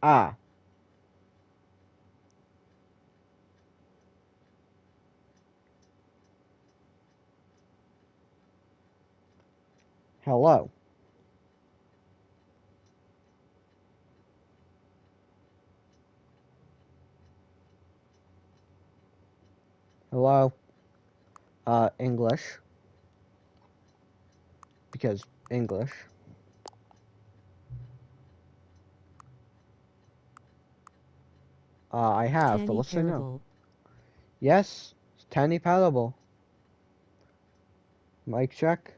Ah. Hello. Hello. English. Because English. I have, but Stanley let's say no. Parable. Yes, Stanley Parable. Mic check.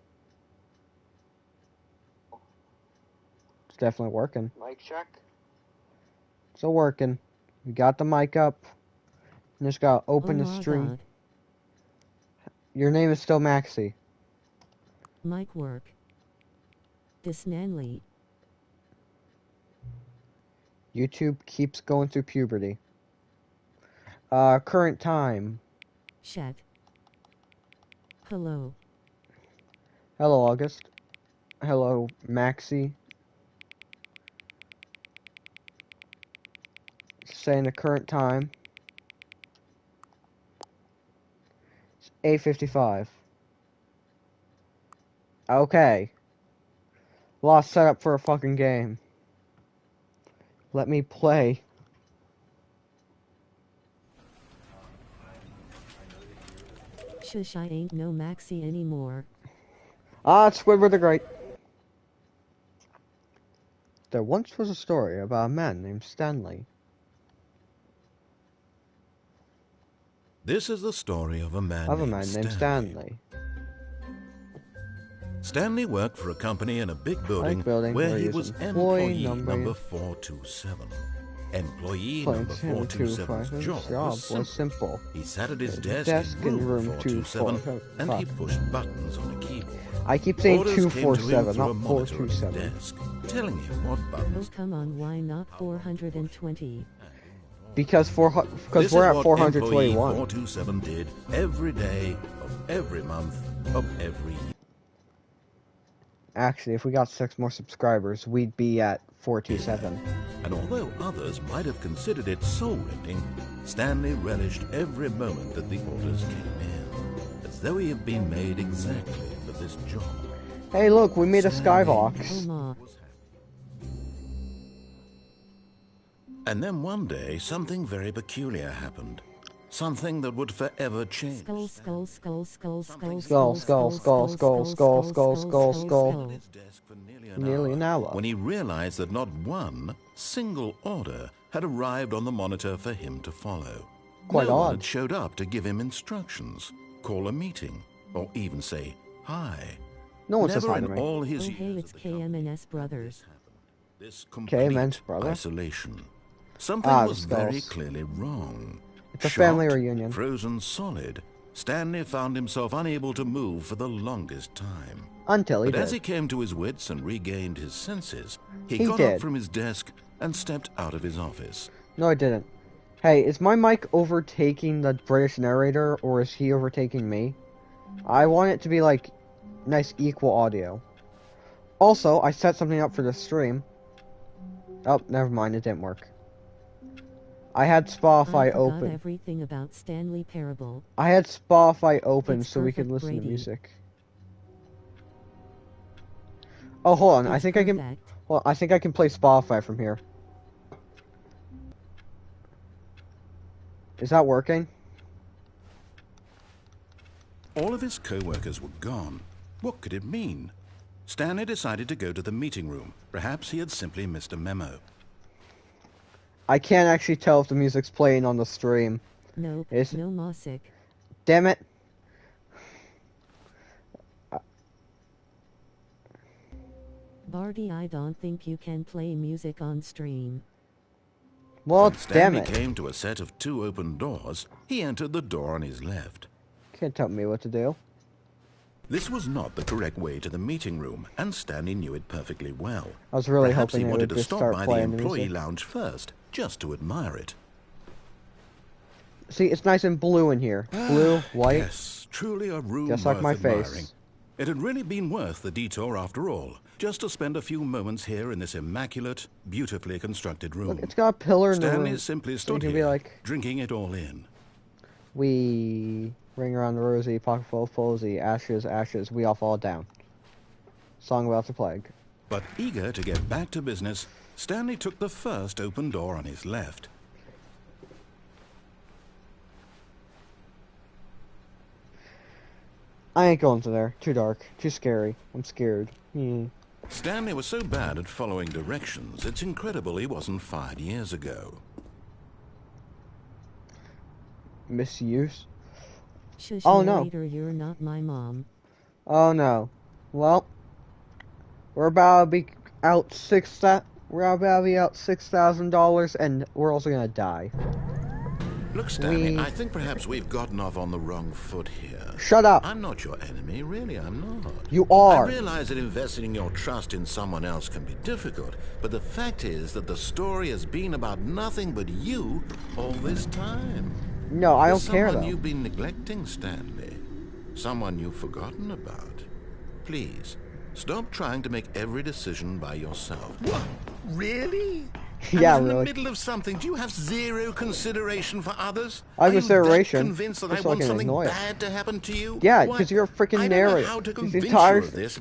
It's definitely working. Mic check. Still working. We got the mic up. Just gotta open Oh the my stream. God. Your name is still Maxie. Mic work. This Stanley. YouTube keeps going through puberty. Current time. Chat. Hello. Hello, August. Hello, Maxie. Saying the current time. It's 8:55. Okay. Lost setup for a fucking game. Let me play. Shush, I ain't no Maxie anymore. It's Squidward the Great. There once was a story about a man named Stanley. This is the story of a man named Stanley. Stanley worked for a company in a big building, where he was employee number 427. Employee number 427's job was simple. He sat at his desk in room 427 and he pushed buttons on a keyboard. I keep saying Orders 247, not came to him through a monitor at his 427. desk, telling him what buttons. Oh, come on, why not 420? Because we're at This is what 421. employee 427 did every day of every month of every year. Actually, if we got 6 more subscribers, we'd be at 427. And although others might have considered it soul-rending, Stanley relished every moment that the orders came in, as though he had been made exactly for this job. Hey, look, we made a Stanley skybox. Oh ma. was happy. And then one day, something very peculiar happened. Something that would forever change. Skull, skull, skull, skull, skull, Skull, skull, skull, skull, skull, skull, skull, skull. At his desk for Nearly an hour. when he realized that not one single order had arrived on the monitor for him to follow. Quite no one odd. had showed up to give him instructions, call a meeting, or even say hi. No one says Never hi to in me. all Oh his hey, years it's at the company KMNS Brothers. this complete KMN's brother? isolation. Something Ah, the was very skulls. clearly wrong. It's a family Shocked, reunion. Frozen solid, Stanley found himself unable to move for the longest time. Until he But as did. he came to his wits and regained his senses, he He got did. up from his desk and stepped out of his office. No, I didn't. Hey, is my mic overtaking the British narrator, or is he overtaking me? I want it to be, like, nice equal audio. Also, I set something up for the stream. Oh, never mind, it didn't work. I had Spotify I forgot open. everything about Stanley Parable. I had Spotify open It's so we could perfect, listen to Brady. music. Oh, hold on. I It's think I can. perfect. Well, I think I can play Spotify from here. Is that working? All of his co-workers were gone. What could it mean? Stanley decided to go to the meeting room. Perhaps he had simply missed a memo. I can't actually tell if the music's playing on the stream. Nope, Is- no music. Damn it. Barty, I don't think you can play music on stream. Well, When damn Stanley it. came to a set of 2 open doors, he entered the door on his left. Can't tell me what to do. This was not the correct way to the meeting room, and Stanley knew it perfectly well. I was really Perhaps hoping he it wanted would to just stop start by the playing the employee music. lounge first, just to admire it. See, it's nice and blue in here. Blue, white. Yes, truly a room Just like worth my admiring. face. It had really been worth the detour after all, just to spend a few moments here in this immaculate, beautifully constructed room. Look, it's got a pillar in the room. Stanley simply stood so here, like, drinking it all in. We ring around the rosy, pocket full of posy, ashes, ashes, we all fall down. Song about the plague. But eager to get back to business, Stanley took the first open door on his left. I ain't going to there. Too dark. Too scary. I'm scared. Stanley was so bad at following directions, it's incredible he wasn't fired years ago. Misuse? Shush, oh narrator, no. You're not my mom. Oh no. Well, we're about to be out $6,000 and we're also gonna die. Look, Stanley, I think perhaps we've gotten off on the wrong foot here. Shut up. I'm not your enemy, really, I'm not. You are. I realize that investing your trust in someone else can be difficult, but the fact is that the story has been about nothing but you all this time. No, I don't care, though. Someone you've been neglecting, Stanley. Someone you've forgotten about. Please, stop trying to make every decision by yourself. What? Really? Yeah, in really. the middle of something, do you have zero consideration for others? I have consideration. Are you that convinced that I want something bad to happen to you? Yeah, because you're a freaking narrator.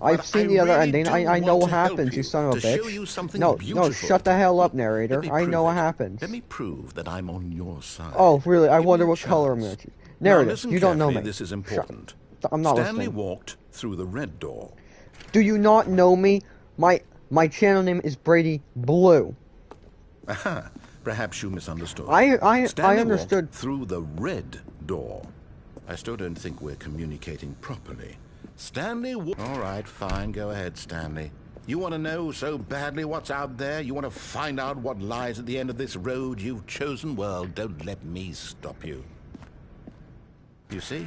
I've seen the other ending. I know what happens, you son of a bitch. No, shut the hell up, narrator. I know what happens. Let me prove that I'm on your side. Oh, really? I wonder what color I'm going to choose. Narrator, you don't know me. This is important. I'm not Stanley listening. walked through the red door. Do you not know me? My channel name is Brady Blue. Aha, perhaps you misunderstood. I Stanley understood. Walked through the red door. I still don't think we're communicating properly. Stanley all right, fine, go ahead, Stanley. You want to know so badly what's out there? You want to find out what lies at the end of this road you've chosen? Well, don't let me stop you. You see?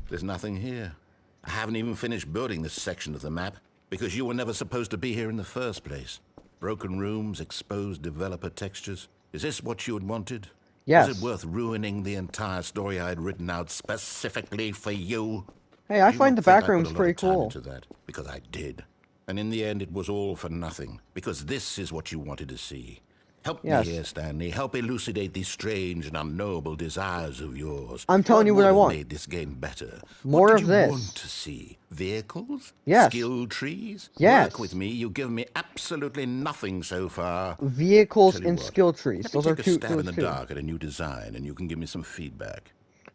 There's nothing here. I haven't even finished building this section of the map because you were never supposed to be here in the first place. Broken rooms, exposed developer textures. Is this what you had wanted? Yes. Was it worth ruining the entire story I had written out specifically for you? Hey, I find the background's pretty cool. Into that, because I did. And in the end, it was all for nothing. Because this is what you wanted to see. Help me here, Stanley. Help elucidate these strange and unknowable desires of yours. I'm telling you what I want. Made this game better. More what of this. You want to see vehicles? Yes. Skill trees? Yes. Work with me. You've given me absolutely nothing so far. Vehicles and skill trees. Those are two. Take a stab in the dark at a new design, and you can give me some feedback.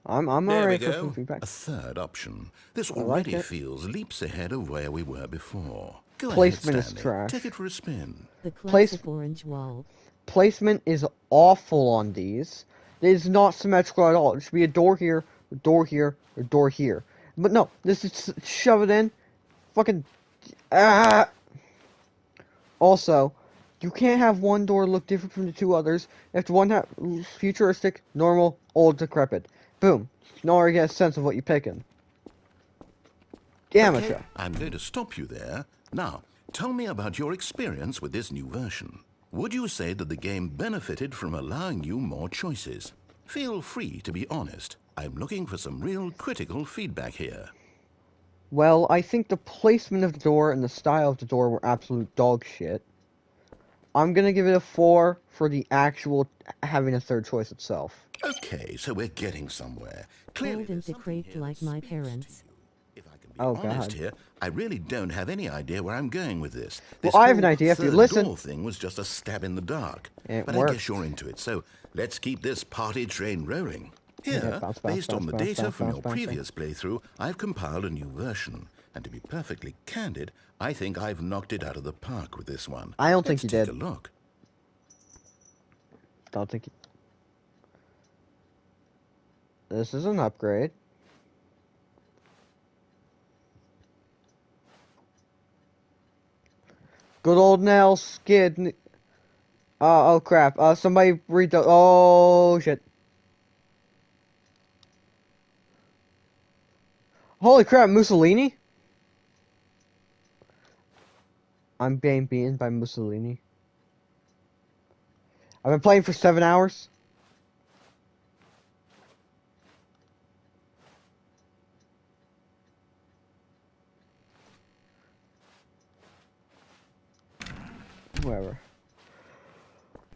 I'm alright for some feedback. A third option. This already feels leaps ahead of where we were before. Go Placement ahead, Stanley. is trash. Take it for a spin. The classic orange wall. Placement is awful on these. It is not symmetrical at all. It should be a door here, a door here, a door here. But no, this is shove it in. Fucking Also, you can't have one door look different from the two others. If one have futuristic, normal, old, decrepit. Boom. You can already get a sense of what you're picking. Damn it. I'm going to stop you there. Now, tell me about your experience with this new version. Would you say that the game benefited from allowing you more choices? Feel free to be honest. I'm looking for some real critical feedback here. Well, I think the placement of the door and the style of the door were absolute dog shit. I'm gonna give it a 4 for the actual having a third choice itself. Okay, so we're getting somewhere. Clearly, Old and decrepit like my parents. If I can be honest here, I really don't have any idea where I'm going with this. Well, I have an idea if you listen. Door thing was just a stab in the dark. But I guess you're into it, so let's keep this party train rolling. Here, based on the data from your previous playthrough, I've compiled a new version. And to be perfectly candid, I think I've knocked it out of the park with this one. I don't think you did. Take a look. Don't think you... This is an upgrade. Good old nail skid. Oh crap. Somebody read the... Oh shit. Holy crap, Mussolini? I'm being beaten by Mussolini. I've been playing for 7 hours. Whatever.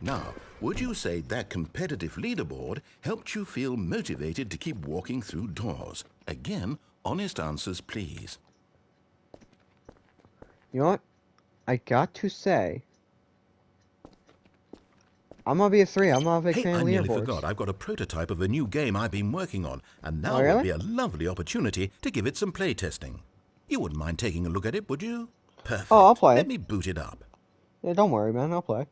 Now, would you say that competitive leaderboard helped you feel motivated to keep walking through doors? Again, honest answers, please. You know what? I got to say, I'm gonna be a 3. I'm not a big fan of leaderboards. I nearly forgot. I've got a prototype of a new game I've been working on, and now really? would be a lovely opportunity to give it some play testing. You wouldn't mind taking a look at it, would you? Perfect. Oh, I'll play. Let me boot it up. Yeah, don't worry, man. I'll play.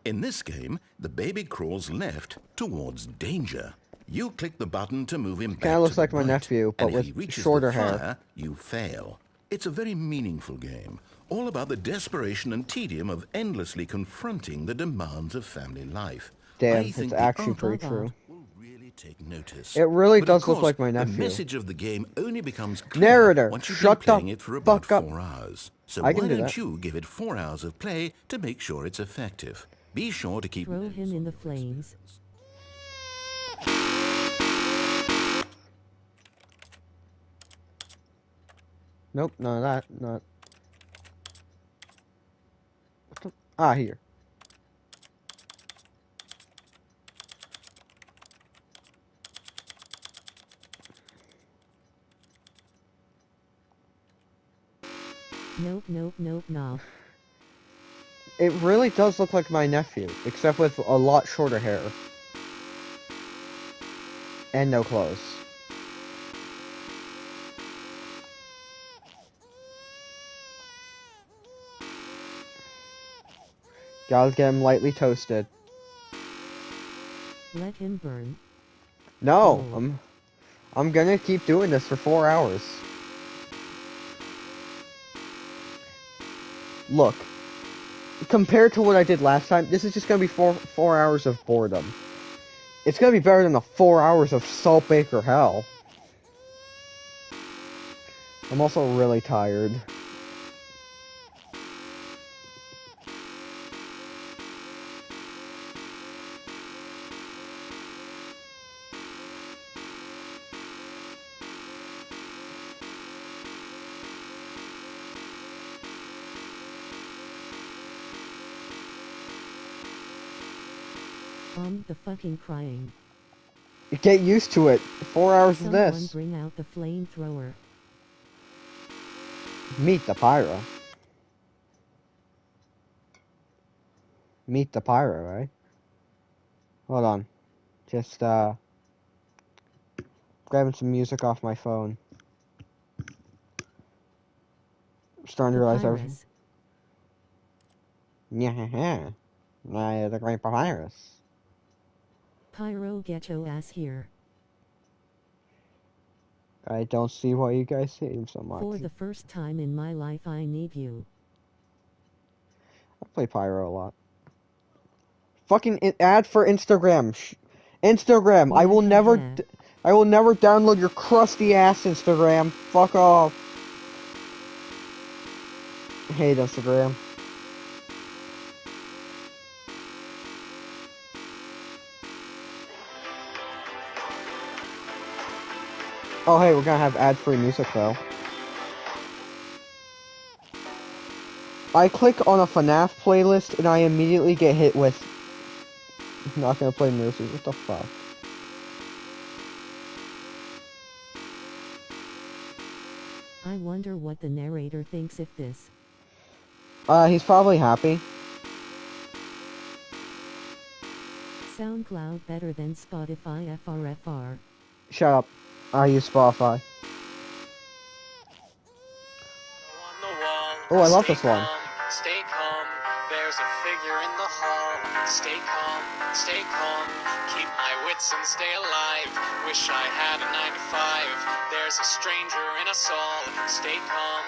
In this game, the baby crawls left towards danger. You click the button to move him back to the right. Kinda looks like my nephew, but with shorter hair. You fail. It's a very meaningful game, all about the desperation and tedium of endlessly confronting the demands of family life. Damn, it's actually pretty true. Really take notice. It really does look like my nephew. The message of the game only becomes clear Narrator, once you've been playing it for about 4 hours. So why don't you give it 4 hours of play to make sure it's effective? Be sure to keep... Throw him in the flames. Nope, none of that. Not. Ah, here. Nope, nope, nope, no. It really does look like my nephew, except with a lot shorter hair. And no clothes. Gotta get him lightly toasted. Let him burn. No, I'm gonna keep doing this for 4 hours. Look, compared to what I did last time, this is just gonna be four hours of boredom. It's gonna be better than the 4 hours of Saltbaker hell. I'm also really tired. The fucking crying. Get used to it. 4 hours of this. Someone bring out the flamethrower. Meet the pyro. Meet the pyro, right? Hold on. Just, grabbing some music off my phone. I'm starting to realize everything. Yeah, the great papyrus. Pyro, get your ass here. I don't see why you guys hate him so much. For the first time in my life, I need you. I play Pyro a lot. Fucking ad for Instagram. Instagram. Yeah, I will never download your crusty ass Instagram. Fuck off. I hate Instagram. Oh hey, we're gonna have ad-free music though. I click on a FNAF playlist and I immediately get hit with I'm not gonna play Mercy. What the fuck? I wonder what the narrator thinks if this. He's probably happy. SoundCloud better than Spotify FRFR. Shut up. I use Spotify. Oh, I love this one. Stay calm, there's a figure in the hall. Stay calm, keep my wits and stay alive. Wish I had a 9 to 5. There's a stranger in us all. Stay calm,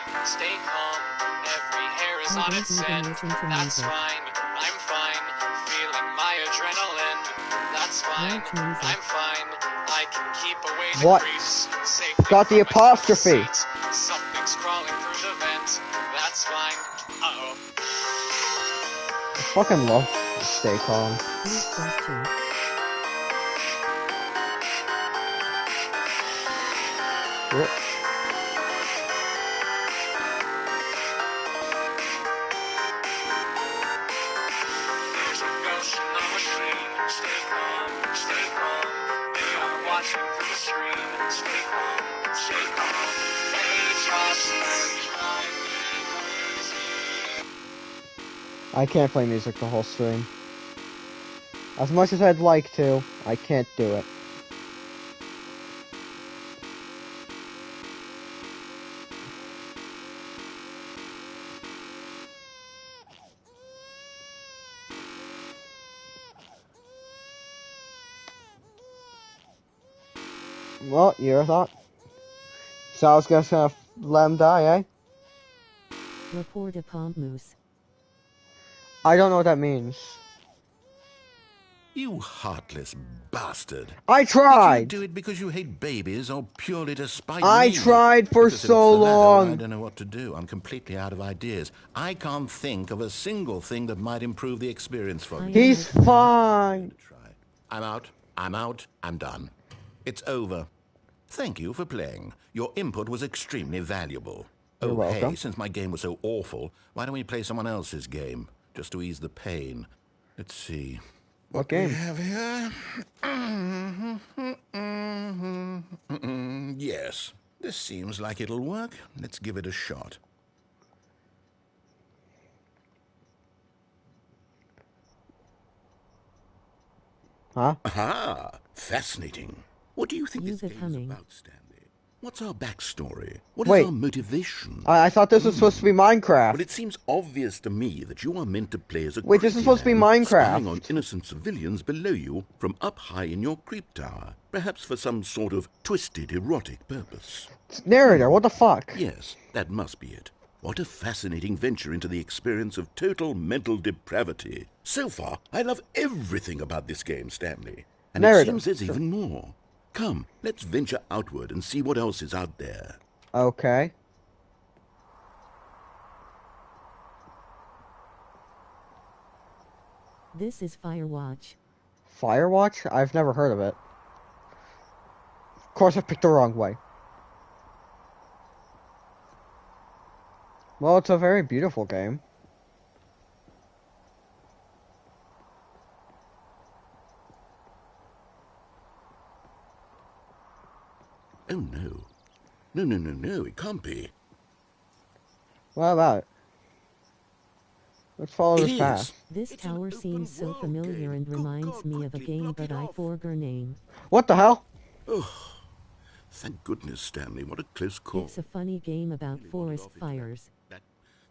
every hair is on its end. That's fine, I'm fine. Feeling my adrenaline. That's fine, I'm fine. I can keep away the what? Grease. Got the apostrophe. Something's crawling through the vent. That's fine. Uh-oh. I fucking love Stay Calm. Whoop. stay calm, stay calm. They are watching from the stream. Stay calm, stay calm. They trust I can't play music the whole stream. As much as I'd like to, I can't do it. Well, your thought? So I was just gonna let him die, eh? Report a pomp moose. I don't know what that means. You heartless bastard. I tried! Did you do it because you hate babies or purely to spite I me? tried for Because so if it's the latter, long! I don't know what to do. I'm completely out of ideas. I can't think of a single thing that might improve the experience for you. He's fine! I'm out. I'm out. I'm done. It's over. Thank you for playing. Your input was extremely valuable. You're welcome. Hey, since my game was so awful, why don't we play someone else's game, just to ease the pain? Let's see. What game? We have here? Yes, this seems like it'll work. Let's give it a shot. Huh? Aha! Fascinating. What do you think Use this it game is humming. about, Stanley? What's our backstory? What Wait. is our motivation? I thought this was supposed to be Minecraft. Well, it seems obvious to me that you are meant to play as a Wait, this is creepy supposed to be man Minecraft. spying on innocent civilians below you from up high in your creep tower, perhaps for some sort of twisted erotic purpose. Narrator, what the fuck? Yes, that must be it. What a fascinating venture into the experience of total mental depravity. So far, I love everything about this game, Stanley. And Narrator, it seems there's sure. even more. Come, let's venture outward and see what else is out there. Okay. This is Firewatch. Firewatch? I've never heard of it. Of course I picked the wrong way. Well, it's a very beautiful game. Oh no. No, it can't be. What about it? Let's follow It this path. is. This It's an tower open seems so world familiar game. and Good reminds God, me of a quickly game, knock but it I off. forgot name. What the hell? Oh, thank goodness, Stanley. What a close call. It's a funny game about forest fires. That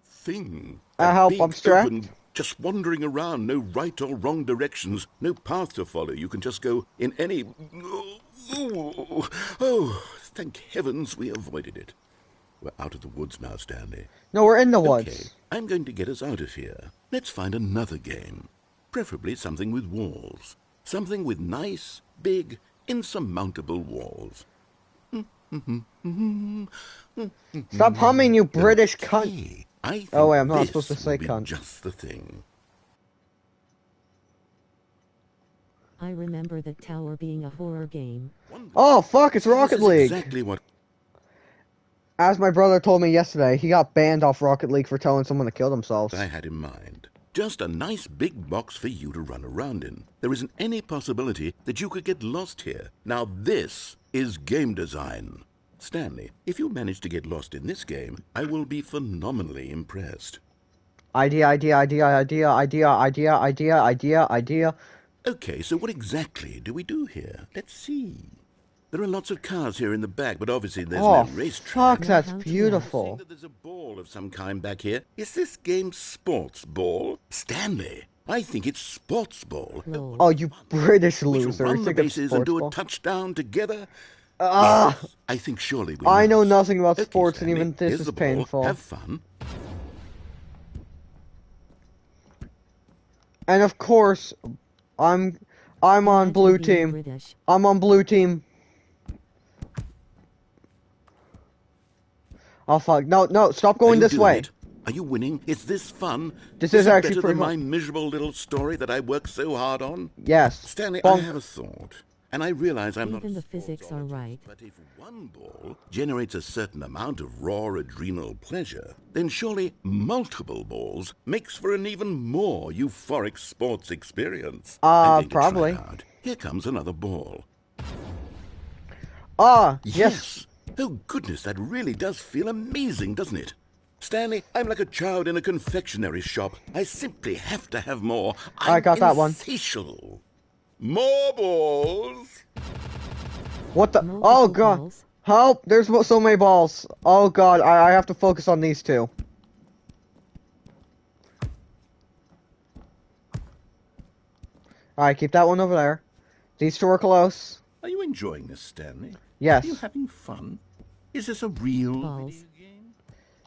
thing. Help, big, I'm strapped. open, just wandering around, no right or wrong directions, no path to follow. You can just go in any... Oh, thank heavens we avoided it. We're out of the woods now, Stanley. No, we're in the woods. Okay, I'm going to get us out of here. Let's find another game. Preferably something with walls. Something with nice, big, insurmountable walls. Stop humming, you British cunt. Okay, I think Oh, wait, I'm not this supposed to say will be cunt. just the thing. I remember that tower being a horror game. Oh, fuck, it's This Rocket is League. exactly what... As my brother told me yesterday, he got banned off Rocket League for telling someone to kill themselves. I had in mind. Just a nice big box for you to run around in. There isn't any possibility that you could get lost here. Now this is game design. Stanley, if you manage to get lost in this game, I will be phenomenally impressed. Idea. Okay, so what exactly do we do here? Let's see. There are lots of cars here in the back, but obviously there's Oh, no racetrack. fuck, that's Seeing beautiful. That there's a ball of some kind back here. Is this game sports ball? Stanley, I think it's sports ball. Lol. Oh, you British We should loser. run the Think it's bases and do a sports ball. touchdown together. Ah! Yes, I think surely we I know must. nothing about Okay, sports, and Stanley, even this here's is the ball. painful. Have fun. And of course, I'm on Imagine blue being team. British. I'm on blue team. Oh fuck! No! Stop Are going you this doing way. it? Are you winning? Is this fun? This is is it actually better pretty than my fun. miserable little story that I worked so hard on? Yes. Stanley, Bonk. I have a thought. And I realize I'm not even the physics are right. But if one ball generates a certain amount of raw adrenal pleasure, then surely multiple balls makes for an even more euphoric sports experience. I'm going probably. to try it out. Here comes another ball. Yes. Oh, goodness, that really does feel amazing, doesn't it? Stanley, I'm like a child in a confectionery shop. I simply have to have more. I got that one. Insatiable. More balls. What the? Multiple Oh, God. balls. Help! There's so many balls. Oh, God. I have to focus on these two. Alright, keep that one over there. These two are close. Are you enjoying this, Stanley? Yes. Are you having fun? Is this a real Balls. video game?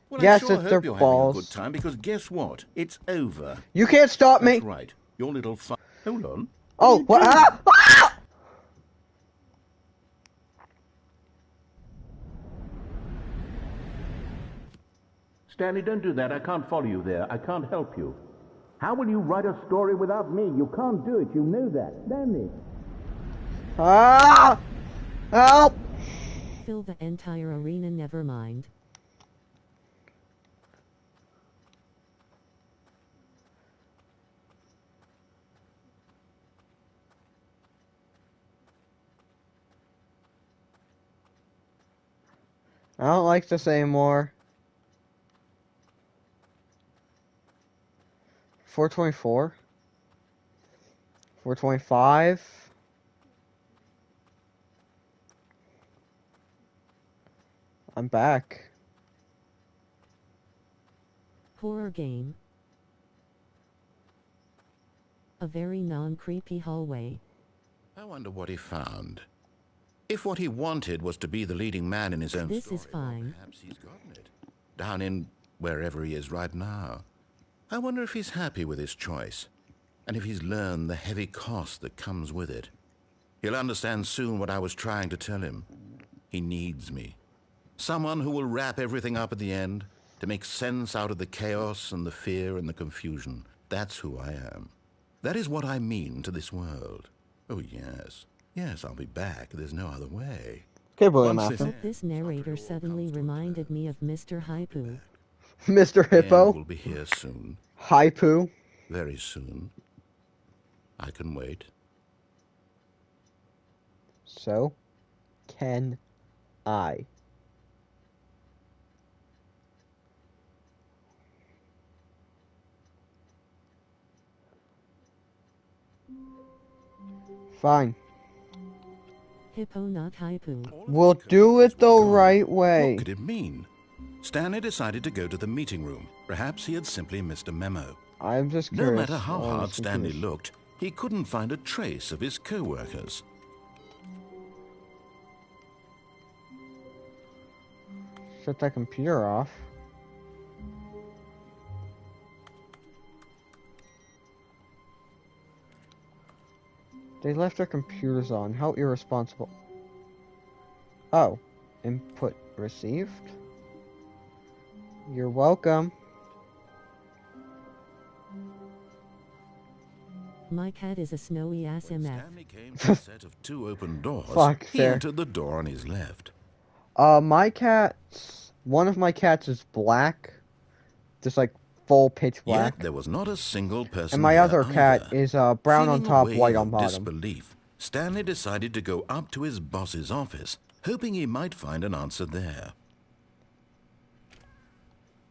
Well, Yes, I sure they're hope you're balls. having a good time, because guess what? It's over. You can't stop me! That's right. Your little fun. Hold on. Oh, what? Ah! Stanley, don't do that. I can't follow you there. I can't help you. How will you write a story without me? You can't do it. You know that. Stanley. Ah! Help! Fill the entire arena, never mind. I don't like this anymore. 424. 425. I'm back. Horror game. A very non-creepy hallway. I wonder what he found. If what he wanted was to be the leading man in his own This story, is fine. perhaps he's gotten it. Down in wherever he is right now. I wonder if he's happy with his choice, and if he's learned the heavy cost that comes with it. He'll understand soon what I was trying to tell him. He needs me. Someone who will wrap everything up at the end, to make sense out of the chaos and the fear and the confusion. That's who I am. That is what I mean to this world. Oh, yes. Yes, I'll be back. There's no other way. Okay, William Once Afton. This narrator suddenly reminded me of Mr. Hypoo. Mr. The Hippo. end will be here soon. Hypoo. Very soon. I can wait. So can I. Fine. Hippo, not Hypoo. We'll do it the right way. What could it mean? Stanley decided to go to the meeting room. Perhaps he had simply missed a memo. I'm just No curious. matter how Oh, I'm hard Stanley confused. looked, he couldn't find a trace of his co-workers. Shut that computer off. They left their computers on. How irresponsible. Oh. Input received? You're welcome. My cat is a snowy ass MF. Stanley came to a set of two open doors. Fuck, he fair. entered the door on his left. My cats... One of my cats is black. Just like full pitch black. Yet there was not a single person And my here other cat either. is brown on Feeling a top, wave white on of bottom. disbelief, Stanley decided to go up to his boss's office, hoping he might find an answer there.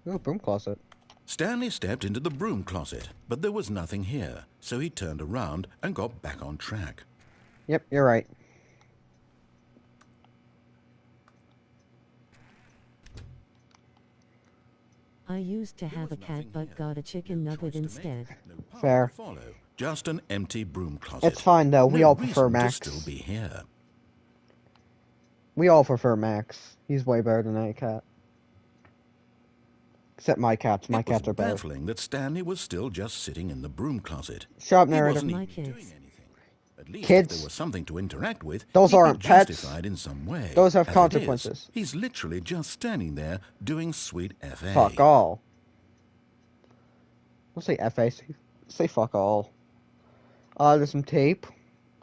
Ooh, broom closet. Stanley stepped into the broom closet, but there was nothing here, so he turned around and got back on track. Yep, you're right. I used to have a cat but got a chicken nugget instead. No path Fair. to follow, just an empty broom closet. It's fine though. We No all prefer reason to Max. still be here. We all prefer Max. He's way better than that cat. Except my cats. My cats are It was better. baffling that Stanley was still just sitting in the broom closet. Shut up, He narrator. wasn't My even doing kids. anything. At least Kids. if there was something to interact with, Those he'd aren't be pets. justified in some way. Those have As it is, consequences. he's literally just standing there doing sweet FA. Fuck all. Don't say FA. Say fuck all. There's some tape.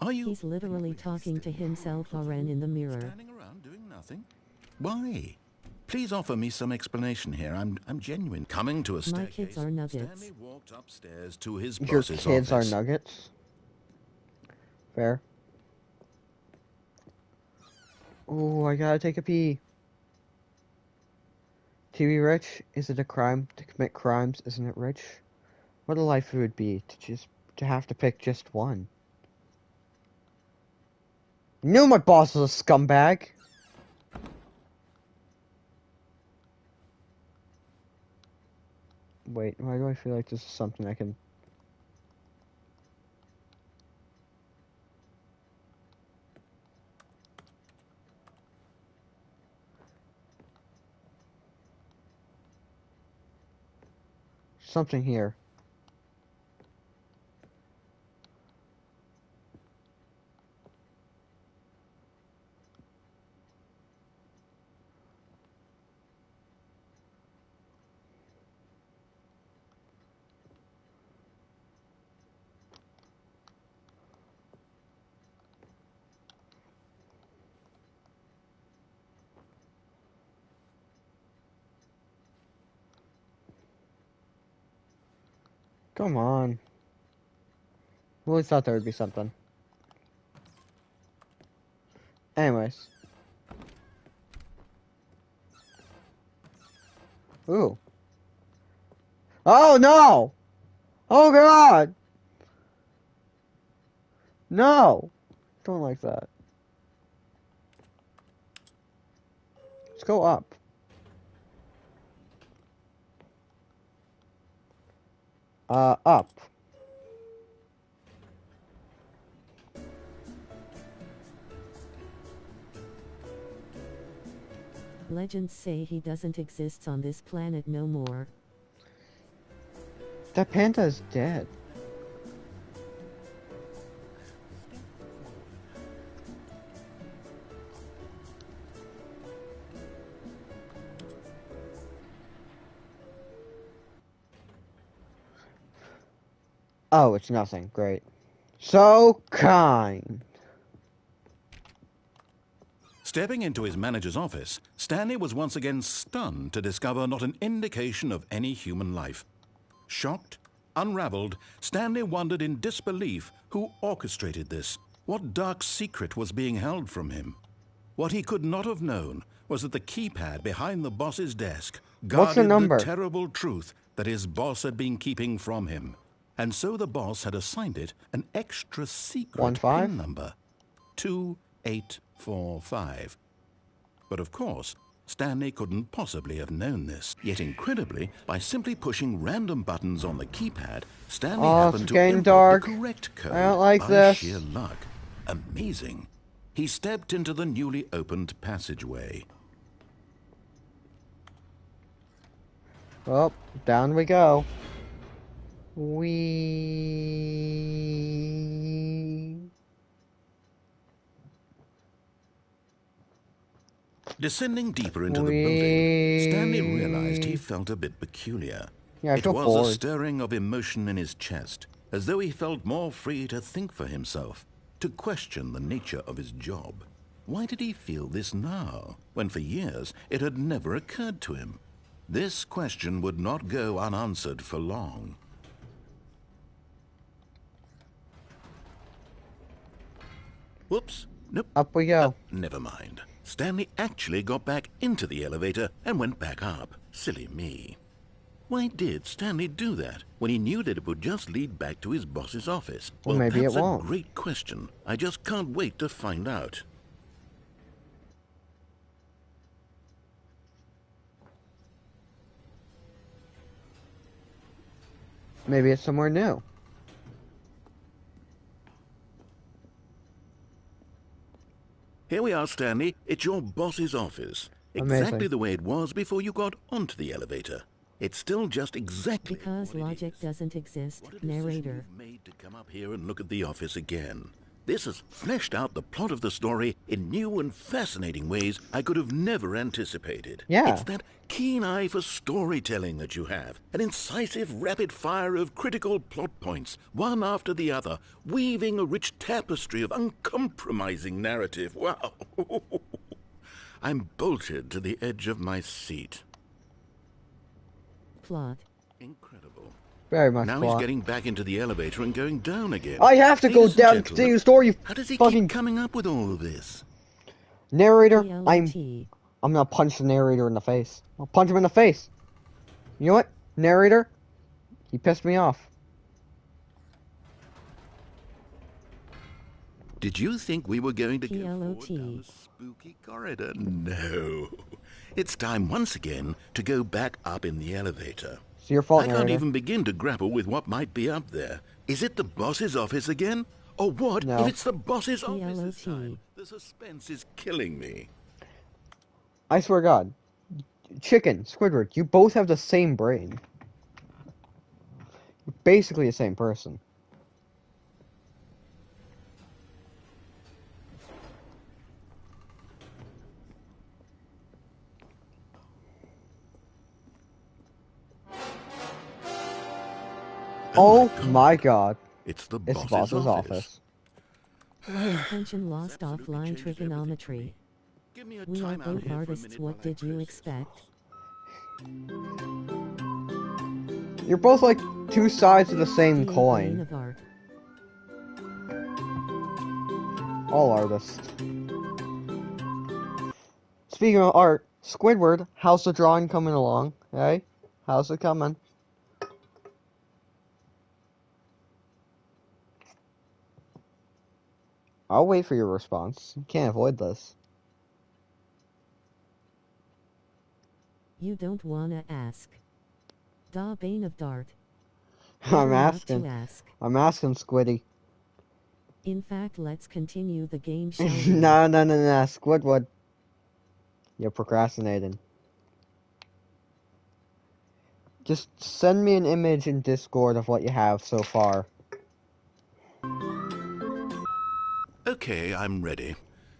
Are you... He's literally talking to himself Oren in the mirror. Standing around doing nothing? Why? Please offer me some explanation here. I'm genuine. Coming to a staircase, My kids are nuggets. Stanley walked upstairs to his Your boss's kids office. are nuggets? Fair. Oh, I gotta take a pee. To be rich, is it a crime? To commit crimes, isn't it rich? What a life it would be to have to pick just one. You knew my boss was a scumbag! Wait, why do I feel like this is something I can... Something here. Come on. I always thought there would be something. Anyways. Ooh. Oh no! Oh god! No! Don't like that. Let's go up. Up. Legends say he doesn't exist on this planet no more. That panda is dead. Oh, it's nothing. Great. So kind. Stepping into his manager's office, Stanley was once again stunned to discover not an indication of any human life. Shocked, unraveled, Stanley wondered in disbelief who orchestrated this. What dark secret was being held from him? What he could not have known was that the keypad behind the boss's desk guarded the terrible truth that his boss had been keeping from him. And so the boss had assigned it an extra secret PIN number, 2845. But of course, Stanley couldn't possibly have known this. Yet incredibly, by simply pushing random buttons on the keypad, Stanley happened to input the correct code by sheer luck. Amazing. He stepped into the newly opened passageway. Well, down we go. Descending deeper into the building, Stanley realized he felt a bit peculiar. Yeah, I feel bored. A stirring of emotion in his chest, as though he felt more free to think for himself, to question the nature of his job. Why did he feel this now, when for years it had never occurred to him? This question would not go unanswered for long. Whoops. Nope. Up we go. Never mind. Stanley actually got back into the elevator and went back up. Silly me. Why did Stanley do that when he knew that it would just lead back to his boss's office? Well, maybe it won't. That's a great question. I just can't wait to find out. Maybe it's somewhere new. Here we are, Stanley. It's your boss's office. Amazing. Exactly the way it was before you got onto the elevator. It's still just exactly because logic doesn't exist, what a narrator. You've made to come up here and look at the office again. This has fleshed out the plot of the story in new and fascinating ways I could have never anticipated. Yeah. It's that keen eye for storytelling that you have, an incisive rapid fire of critical plot points, one after the other, weaving a rich tapestry of uncompromising narrative. Wow! I'm bolted to the edge of my seat. Plot. Incredible. Very much now plot. He's getting back into the elevator and going down again. I have to go down and continue the story, you How does he fucking... keep coming up with all of this? Narrator, TLT. I'm gonna punch the narrator in the face. I'll punch him in the face. You know what? Narrator, he pissed me off. Did you think we were going to go forward TLT. down a spooky corridor? No. It's time once again to go back up in the elevator. It's your fault, I can't narrator. even begin to grapple with what might be up there. Is it the boss's office again? Or what No. if it's the boss's office this TLT. time? The suspense is killing me. I swear to God. Chicken, Squidward, you both have the same brain. You're basically the same person. Oh my God. It's the It's boss's office. Attention lost offline trigonometry. Give me a We are timeout both here for a artists. minute What while I did you process expect? You're both like two sides of the same Being coin. of art. All artists. Speaking of art, Squidward, how's the drawing coming along? Hey? How's it coming? I'll wait for your response. You can't avoid this. You don't wanna ask. Da Bane of Dart. I'm Better not asking. to ask. I'm asking, Squiddy. In fact, let's continue the game, shall we? No, Squidward. You're procrastinating. Just send me an image in Discord of what you have so far. Okay, I'm ready.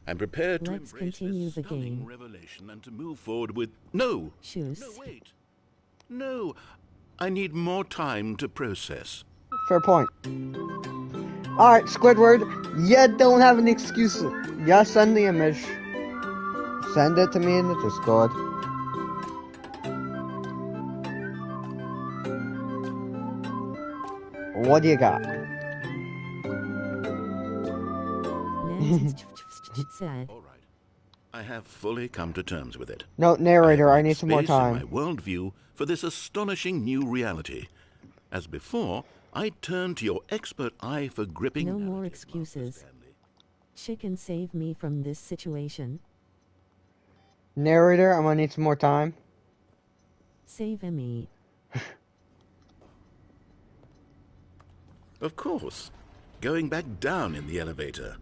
I'm prepared to Let's embrace continue this the stunning game. revelation and to move forward with... No! Shoes. No, wait. No, I need more time to process. Fair point. Alright, Squidward, you don't have any excuses. Yeah, send the image. Send it to me in the Discord. What do you got? Nancy said. All right. I have fully come to terms with it. No, narrator, I made need some more space in my time. worldview for this astonishing new reality. As before, I turn to your expert eye for gripping... No more narrative, Master excuses. Stanley. Chicken, save me from this situation. Narrator, I'm gonna need some more time. Save me. Of course. Going back down in the elevator.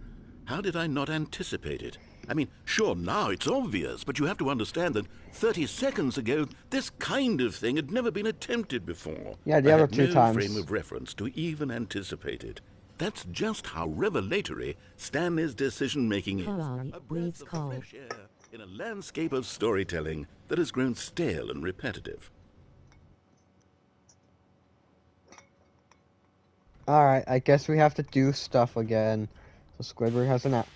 How did I not anticipate it? I mean, sure, now it's obvious, but you have to understand that 30 seconds ago, this kind of thing had never been attempted before. Yeah, the I other had two no times. frame of reference to even anticipate it. That's just how revelatory Stanley's decision-making is. Harari, A breath leaves of call. fresh air in a landscape of storytelling that has grown stale and repetitive. Alright, I guess we have to do stuff again. So Squidward has an app.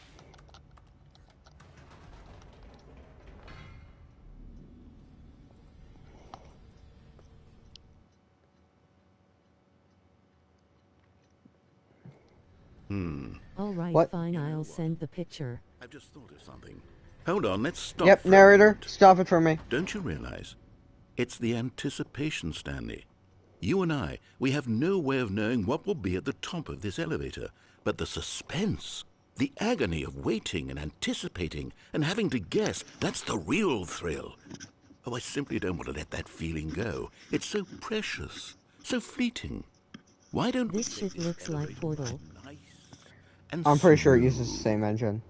Alright, What? fine, I'll send the picture. I've just thought of something. Hold on, let's stop. Yep, for a narrator, moment. stop it for me. Don't you realize? It's the anticipation, Stanley. You and I, we have no way of knowing what will be at the top of this elevator. But the suspense, the agony of waiting and anticipating and having to guess, that's the real thrill. Oh, I simply don't want to let that feeling go. It's so precious, so fleeting. Why don't This shit looks like Portal. nice and I'm pretty sure it uses smooth? the same engine.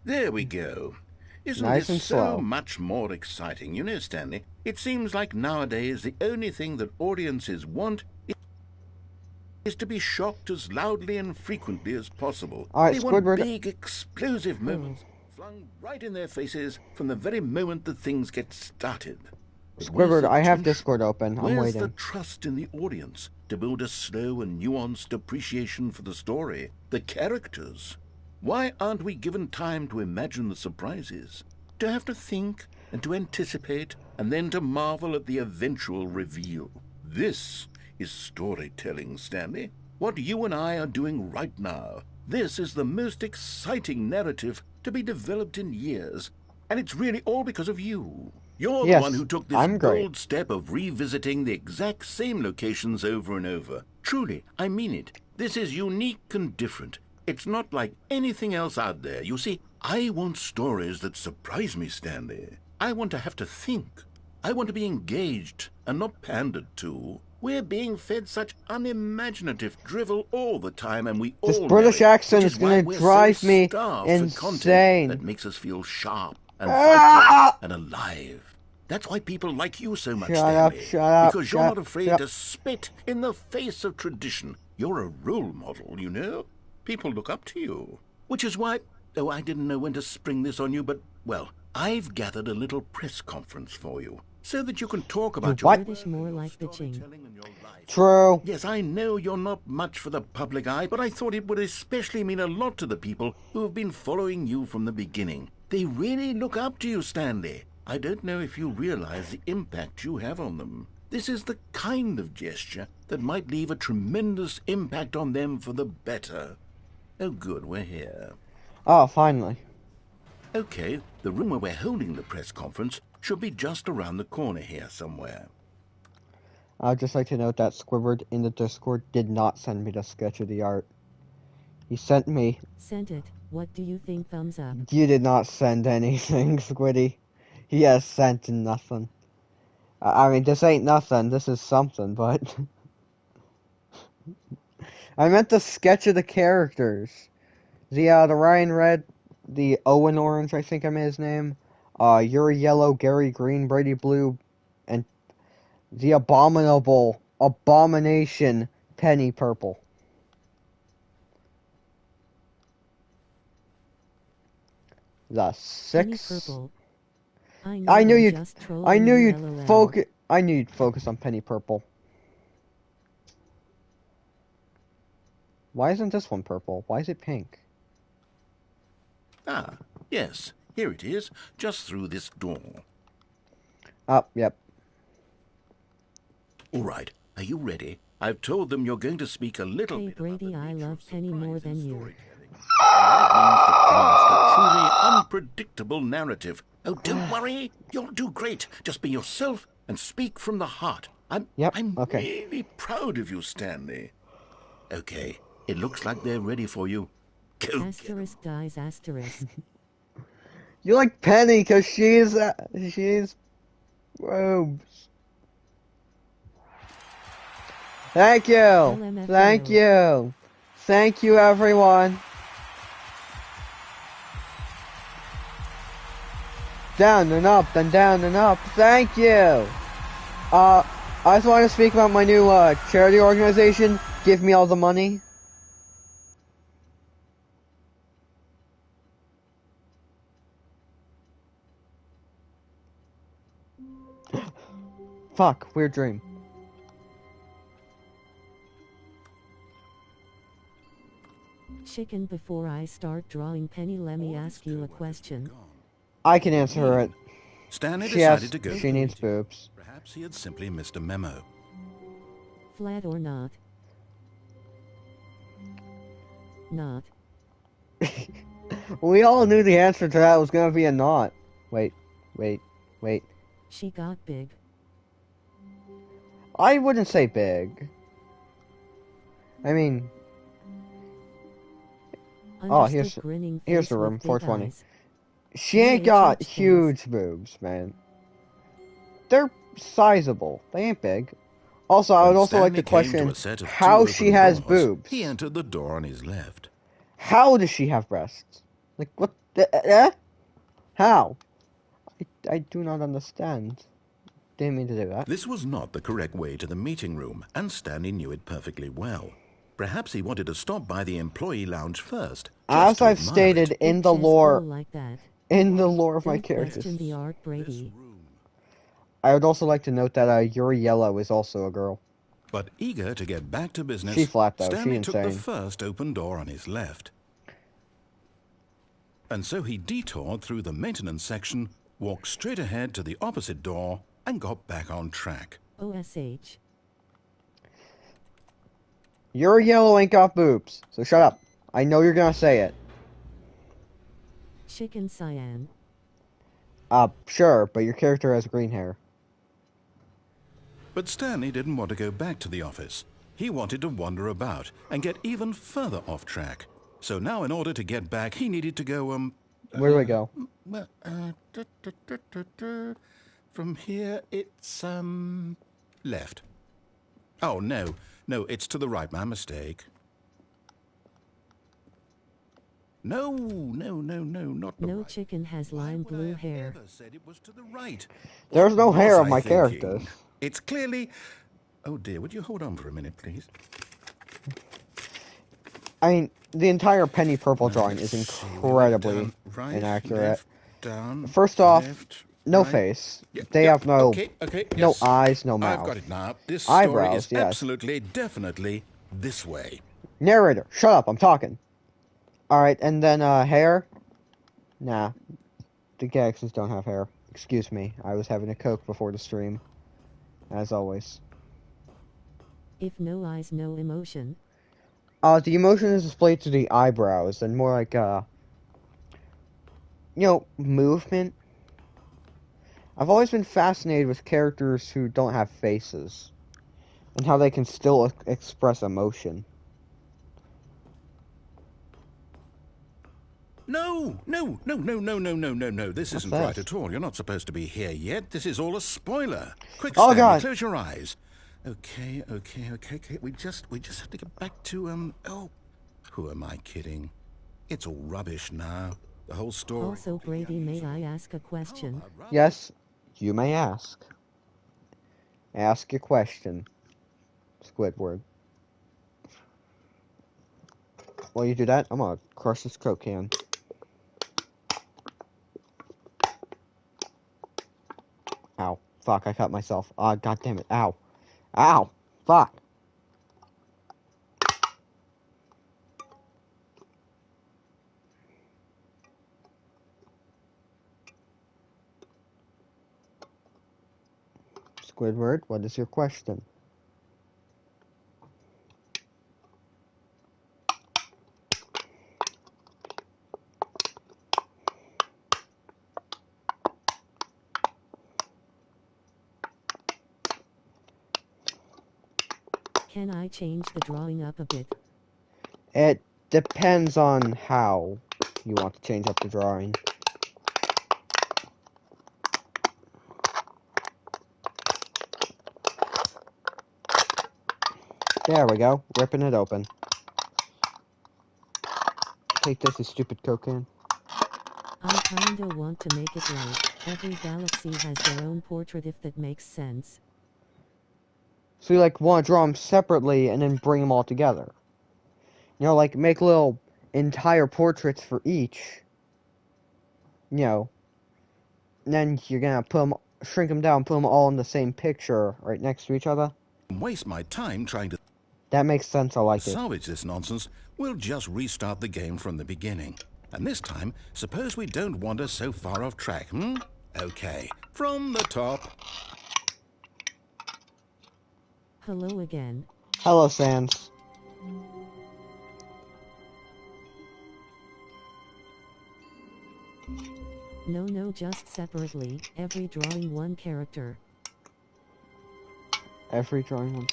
There we go. Isn't Nice this and so slow. much more exciting? You know, Stanley, it seems like nowadays the only thing that audiences want is is to be shocked as loudly and frequently as possible. Alright, They want Squidward. big, explosive moments flung right in their faces from the very moment that things get started. Squidward, I have Discord open. I'm Where's waiting. the trust in the audience to build a slow and nuanced appreciation for the story, the characters? Why aren't we given time to imagine the surprises, to have to think and to anticipate, and then to marvel at the eventual reveal? This is storytelling, Stanley. What you and I are doing right now. This is the most exciting narrative to be developed in years, and it's really all because of you. You're the one who took this bold step of revisiting the exact same locations over and over. Truly, I mean it. This is unique and different. It's not like anything else out there. You see, I want stories that surprise me, Stanley. I want to have to think. I want to be engaged and not pandered to. We're being fed such unimaginative drivel all the time, and we all know it. This British accent is going to drive me insane. That makes us feel sharp and vital and alive. That's why people like you so much, Stanley. Shut up, because you're not afraid to spit in the face of tradition. You're a role model, you know? People look up to you. Which is why, oh, I didn't know when to spring this on you, but, well, I've gathered a little press conference for you, so that you can talk about your more like bitching. True. Yes, I know you're not much for the public eye, but I thought it would especially mean a lot to the people who have been following you from the beginning. They really look up to you, Stanley. I don't know if you realize the impact you have on them. This is the kind of gesture that might leave a tremendous impact on them for the better. Oh, good, we're here. Oh, finally. Okay, the room where we're holding the press conference should be just around the corner here somewhere. I'd just like to note that Squidward in the Discord did not send me the sketch of the art. He sent me... Sent it. What do you think, thumbs up? You did not send anything, Squiddy. He has sent nothing. I mean, this ain't nothing. This is something, but... I meant the sketch of the characters. The Ryan Red, the Owen Orange, I think I made his name. Yuri Yellow, Gary Green, Brady Blue, and the abomination, Penny Purple. The six. Penny Purple. I knew you'd focus on Penny Purple. Why isn't this one purple? Why is it pink? Ah, yes. Here it is, just through this door. Yep. All right, are you ready? I've told them you're going to speak a little bit Brady, about the I love Penny more than you. That means to craft a truly unpredictable narrative. Oh, don't worry. You'll do great. Just be yourself and speak from the heart. I'm really proud of you, Stanley. Okay, it looks like they're ready for you. Go asterisk dies asterisk. You like Penny because she's robes. Thank you. LMFAO. Thank you. Thank you, everyone. Down and up, then down and up. Thank you. I just want to speak about my new charity organization. Give me all the money. Fuck, weird dream. Chicken, before I start drawing Penny, let me ask you a question. I can answer it. Stanley decided to go. She needs boobs. Perhaps he had simply missed a memo. Flat or not? Not. We all knew the answer to that was gonna be a not. Wait. She got big. I wouldn't say big. I mean... Oh, here's the room, 420. She ain't got huge boobs, man. They're sizable. They ain't big. Also, I would also like to question how she has boobs. He entered the door on his left. How does she have breasts? Like, what the... How? I do not understand. Didn't mean to do that. This was not the correct way to the meeting room, and Stanley knew it perfectly well. Perhaps he wanted to stop by the employee lounge first. As I've stated in the lore, like that. in the lore of Don't my characters, question the art, Brady. I would also like to note that Yuri Yellow is also a girl. But eager to get back to business, she flat though. Stanley she took insane. the first open door on his left. And so he detoured through the maintenance section, walked straight ahead to the opposite door, and got back on track. OSH. Yuri Yellow ain't got boobs, so shut up. I know you're gonna say it. Chicken cyan. Sure, but your character has green hair. But Stanley didn't want to go back to the office. He wanted to wander about and get even further off track. So now in order to get back, he needed to go, Where do we go? From here, it's, left. Oh, no, it's to the right, my mistake. No, not the right. No chicken has lime blue hair. I said it was to the right. There's no hair on my character. It's clearly... Oh dear, would you hold on for a minute, please? I mean, the entire penny purple drawing is incredibly inaccurate. First off, no face. They have no no eyes, no mouth. I've got it now. This eyebrows, story is absolutely, definitely this way. Narrator, shut up, I'm talking. Alright, and then hair? Nah. The Galaxies don't have hair. Excuse me, I was having a Coke before the stream. As always. If no eyes, no emotion. The emotion is displayed through the eyebrows, and more like, movement. I've always been fascinated with characters who don't have faces, and how they can still express emotion. No. This isn't right at all. You're not supposed to be here yet. This is all a spoiler. Quick, Stanley, God. Close your eyes. Okay. We just have to get back to, who am I kidding? It's all rubbish now. The whole story. Also, Brady, may I ask a question? Yes, you may ask. Ask your question, Squidward. While you do that, I'm gonna crush this Coke can. Ow. Fuck, I cut myself. Ah, god damn it. Ow. Ow. Fuck. Squidward, what is your question? Can I change the drawing up a bit? It depends on how you want to change up the drawing. There we go, ripping it open. Take this, you stupid Coke can. I kinda want to make it like every galaxy has their own portrait, if that makes sense. So you want to draw them separately and then bring them all together. Make little entire portraits for each. And then you're gonna shrink them down, put them all in the same picture right next to each other. Waste my time trying to... That makes sense, I like it. Salvage this nonsense. We'll just restart the game from the beginning. And this time, suppose we don't wander so far off track, Okay, from the top. Hello again. Hello, Sans. No, just separately. Every drawing one character. Every drawing one...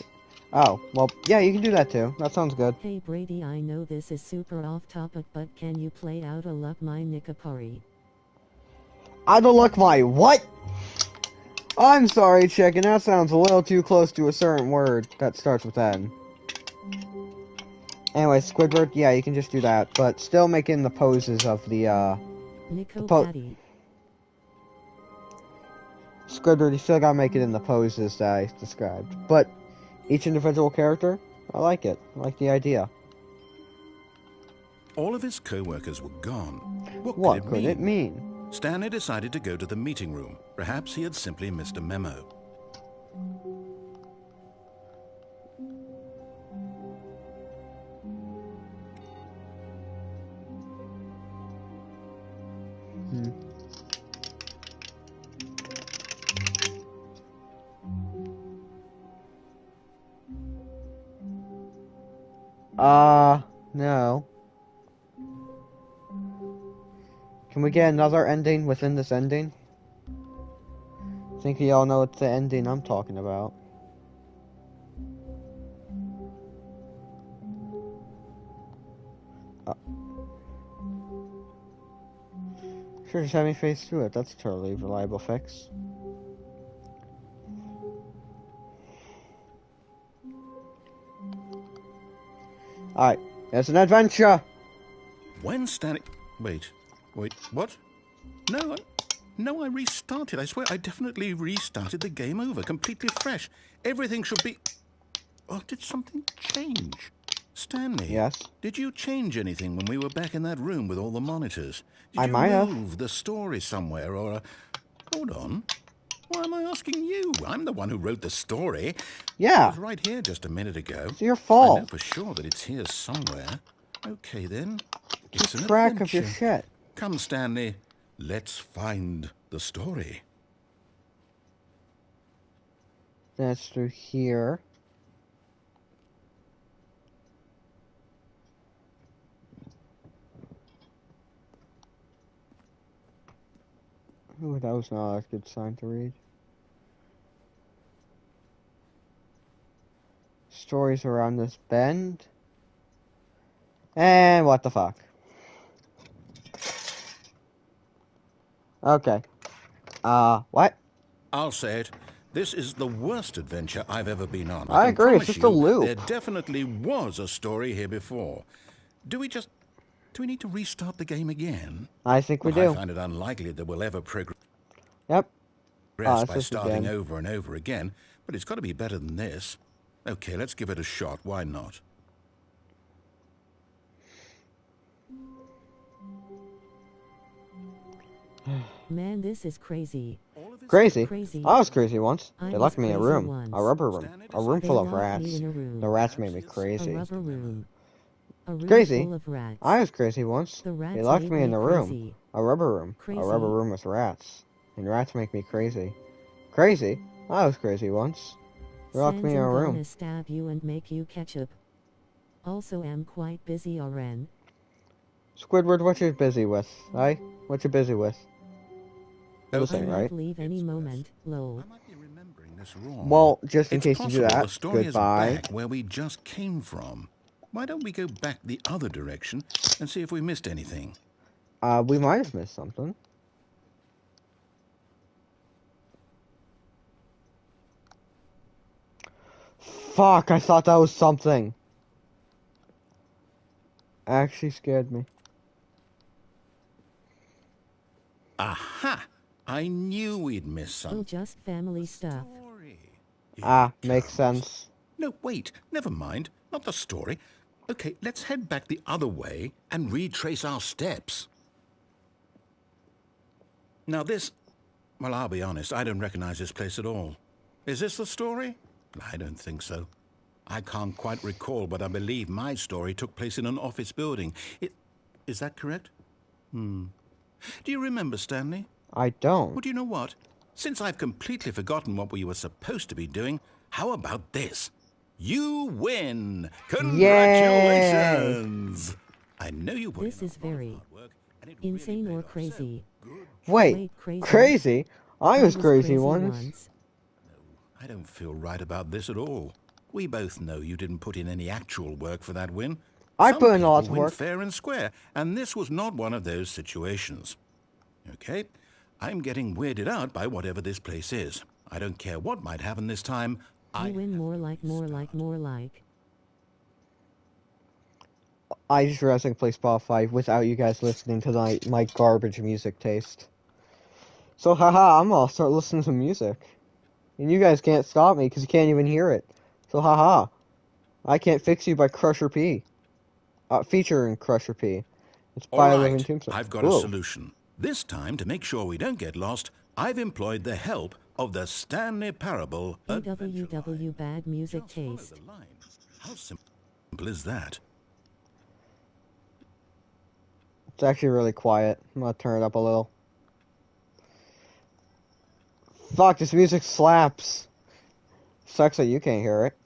Oh, well, yeah, you can do that too. That sounds good. Hey Brady, I know this is super off topic, but can you play out a luck my Nikapari? I don't look my what? I'm sorry, chicken. That sounds a little too close to a certain word that starts with N. Anyway, Squidward, yeah, you can just do that, but still making the poses of the, Nico Squidward, you still gotta make it in the poses that I described. But each individual character, I like it. I like the idea. All of his co-workers were gone. What could it mean? Stanley decided to go to the meeting room. Perhaps he had simply missed a memo. No. Can we get another ending within this ending? I think you all know it's the ending I'm talking about. Sure, just having face through it. That's a totally reliable fix. Alright, it's an adventure! When Stanley... Wait, what? No, I restarted. I swear, I definitely restarted the game over, completely fresh. Everything should be... Oh, did something change? Stanley? Yes? Did you change anything when we were back in that room with all the monitors? Did I might have. you move the story somewhere, or... Hold on. Why am I asking you? I'm the one who wrote the story. Yeah. It was right here just a minute ago. It's your fault. I know for sure that it's here somewhere. Okay, then. Keep track of your shit. Come, Stanley. Let's find the story. That's through here. Ooh, that was not a good sign to read. Stories around this bend. And what the fuck? Okay. What? I'll say it. This is the worst adventure I've ever been on. I agree, it's just a loop. There definitely was a story here before. Do we need to restart the game again? I think we do. I find it unlikely that we'll ever progress Yep. by starting over and over again, but it's got to be better than this. Okay, let's give it a shot. Why not? Man, this is crazy. Crazy? I was crazy once. They locked me in a room. A rubber room. A room full of rats. The rats made me crazy. A rubber room. Crazy? Full of rats. I was crazy once. The rats they locked me in a room. Crazy. A rubber room. Crazy. A rubber room with rats. And rats make me crazy. Crazy? I was crazy once. They locked me in a room. Gonna stab you and make you ketchup. Also am quite busy, Oren. Squidward, what you busy with? Eh? What you busy with? Listen, right? Leave any moment, lol. I might be remembering this wrong. Well, just in it's case you do that, the story goodbye. Is back where we just came from. Why don't we go back the other direction and see if we missed anything? We might have missed something. Fuck, I thought that was something. Actually scared me. Aha! I knew we'd miss something. Oh, just family stuff. Makes sense. No, wait, never mind. Not the story. Okay, let's head back the other way and retrace our steps. Now this... Well, I'll be honest, I don't recognize this place at all. Is this the story? I don't think so. I can't quite recall, but I believe my story took place in an office building. Is that correct? Do you remember, Stanley? I don't. Well, do you know what? Since I've completely forgotten what we were supposed to be doing, how about this? You win! Congratulations! Yay! I know you put This is very insane or crazy. Wait, crazy? I was crazy once. No, I don't feel right about this at all. We both know you didn't put in any actual work for that win. I put in a lot of work. Fair and square, and this was not one of those situations. Okay, I'm getting weirded out by whatever this place is. I don't care what might happen this time. You win more like. I just realized I can play Spotify without you guys listening to my garbage music taste. So haha, I'm gonna start listening to music. And you guys can't stop me because you can't even hear it. So haha. I Can't Fix You by Crusher P. Featuring Crusher P. It's All by a Living right, Tombstone. I've got a solution. This time, to make sure we don't get lost, I've employed the help of the Stanley Parable BWW Bad Music Taste. How simple is that? It's actually really quiet. I'm gonna turn it up a little. Fuck, this music slaps. Sucks that you can't hear it.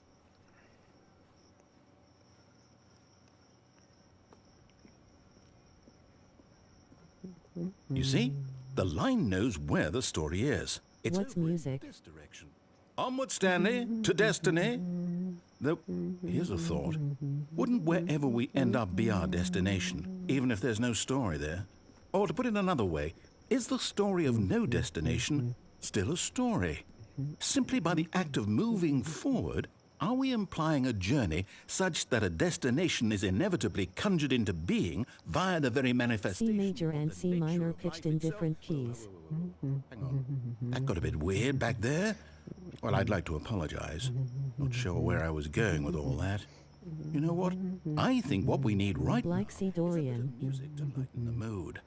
You see? The line knows where the story is. It's What's music? This direction. Onward, Stanley, to destiny. Though, here's a thought. Wouldn't wherever we end up be our destination, even if there's no story there? Or to put it another way, is the story of no destination still a story? Simply by the act of moving forward, are we implying a journey such that a destination is inevitably conjured into being via the very manifestation? C major and C minor pitched in different keys. Hang on. That got a bit weird back there. Well, I'd like to apologize. Not sure where I was going with all that. You know what? I think what we need right now like C Dorian. is music to lighten the mood.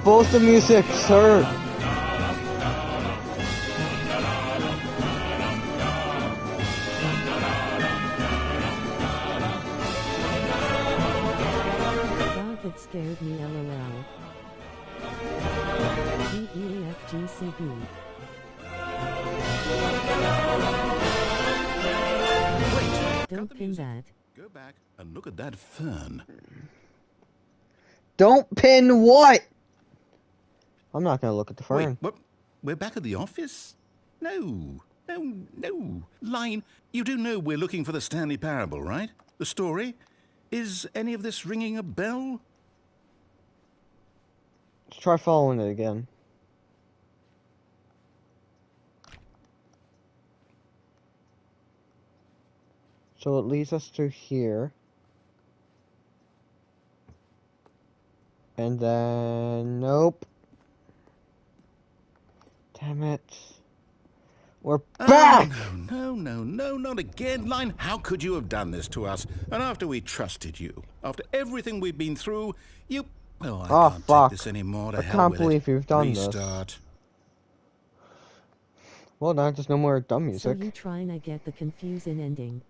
Both the music, sir. God, that scared me, LOL. DEFGCB. Don't pin that. Go back and look at that fern. Don't pin what? I'm not gonna look at the fern. Wait, what? We're back at the office? No. Line, you do know we're looking for the Stanley Parable, right? The story? Is any of this ringing a bell? Let's try following it again. So it leads us to here. And then, nope. Damn it. We're back! No, not again. Line, how could you have done this to us? And after we trusted you, after everything we've been through, you... Oh, I can't take this anymore. I can't believe you've done Restart. This. Well, now there's no more dumb music. So you trying to get the confusing ending?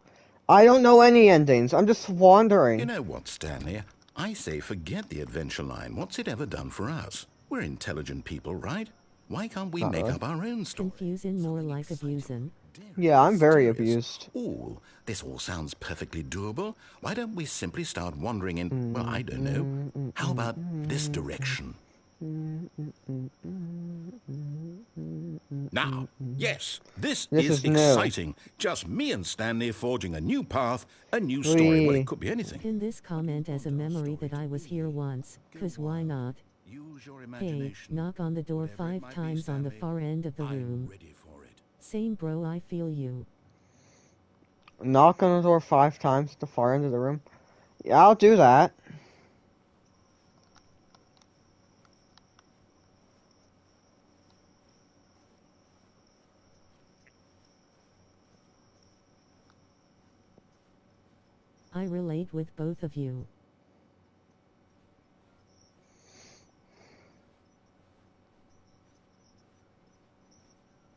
I don't know any endings. I'm just wandering. You know what, Stanley? I say forget the adventure line. What's it ever done for us? We're intelligent people, right? Why can't we make up our own story? Confusing more like abusing. Yeah, I'm very abused. Oh, this all sounds perfectly doable. Why don't we simply start wandering in, well, I don't know. How about this direction? Now, yes, this is exciting. Just me and Stanley forging a new path, a new story. Well, it could be anything. Pin this comment as a memory that I was here once, 'cause why not? Hey, knock on the door 5 times on the far end of the room. Same bro, I feel you. Knock on the door 5 times at the far end of the room? Yeah, I'll do that. I relate with both of you.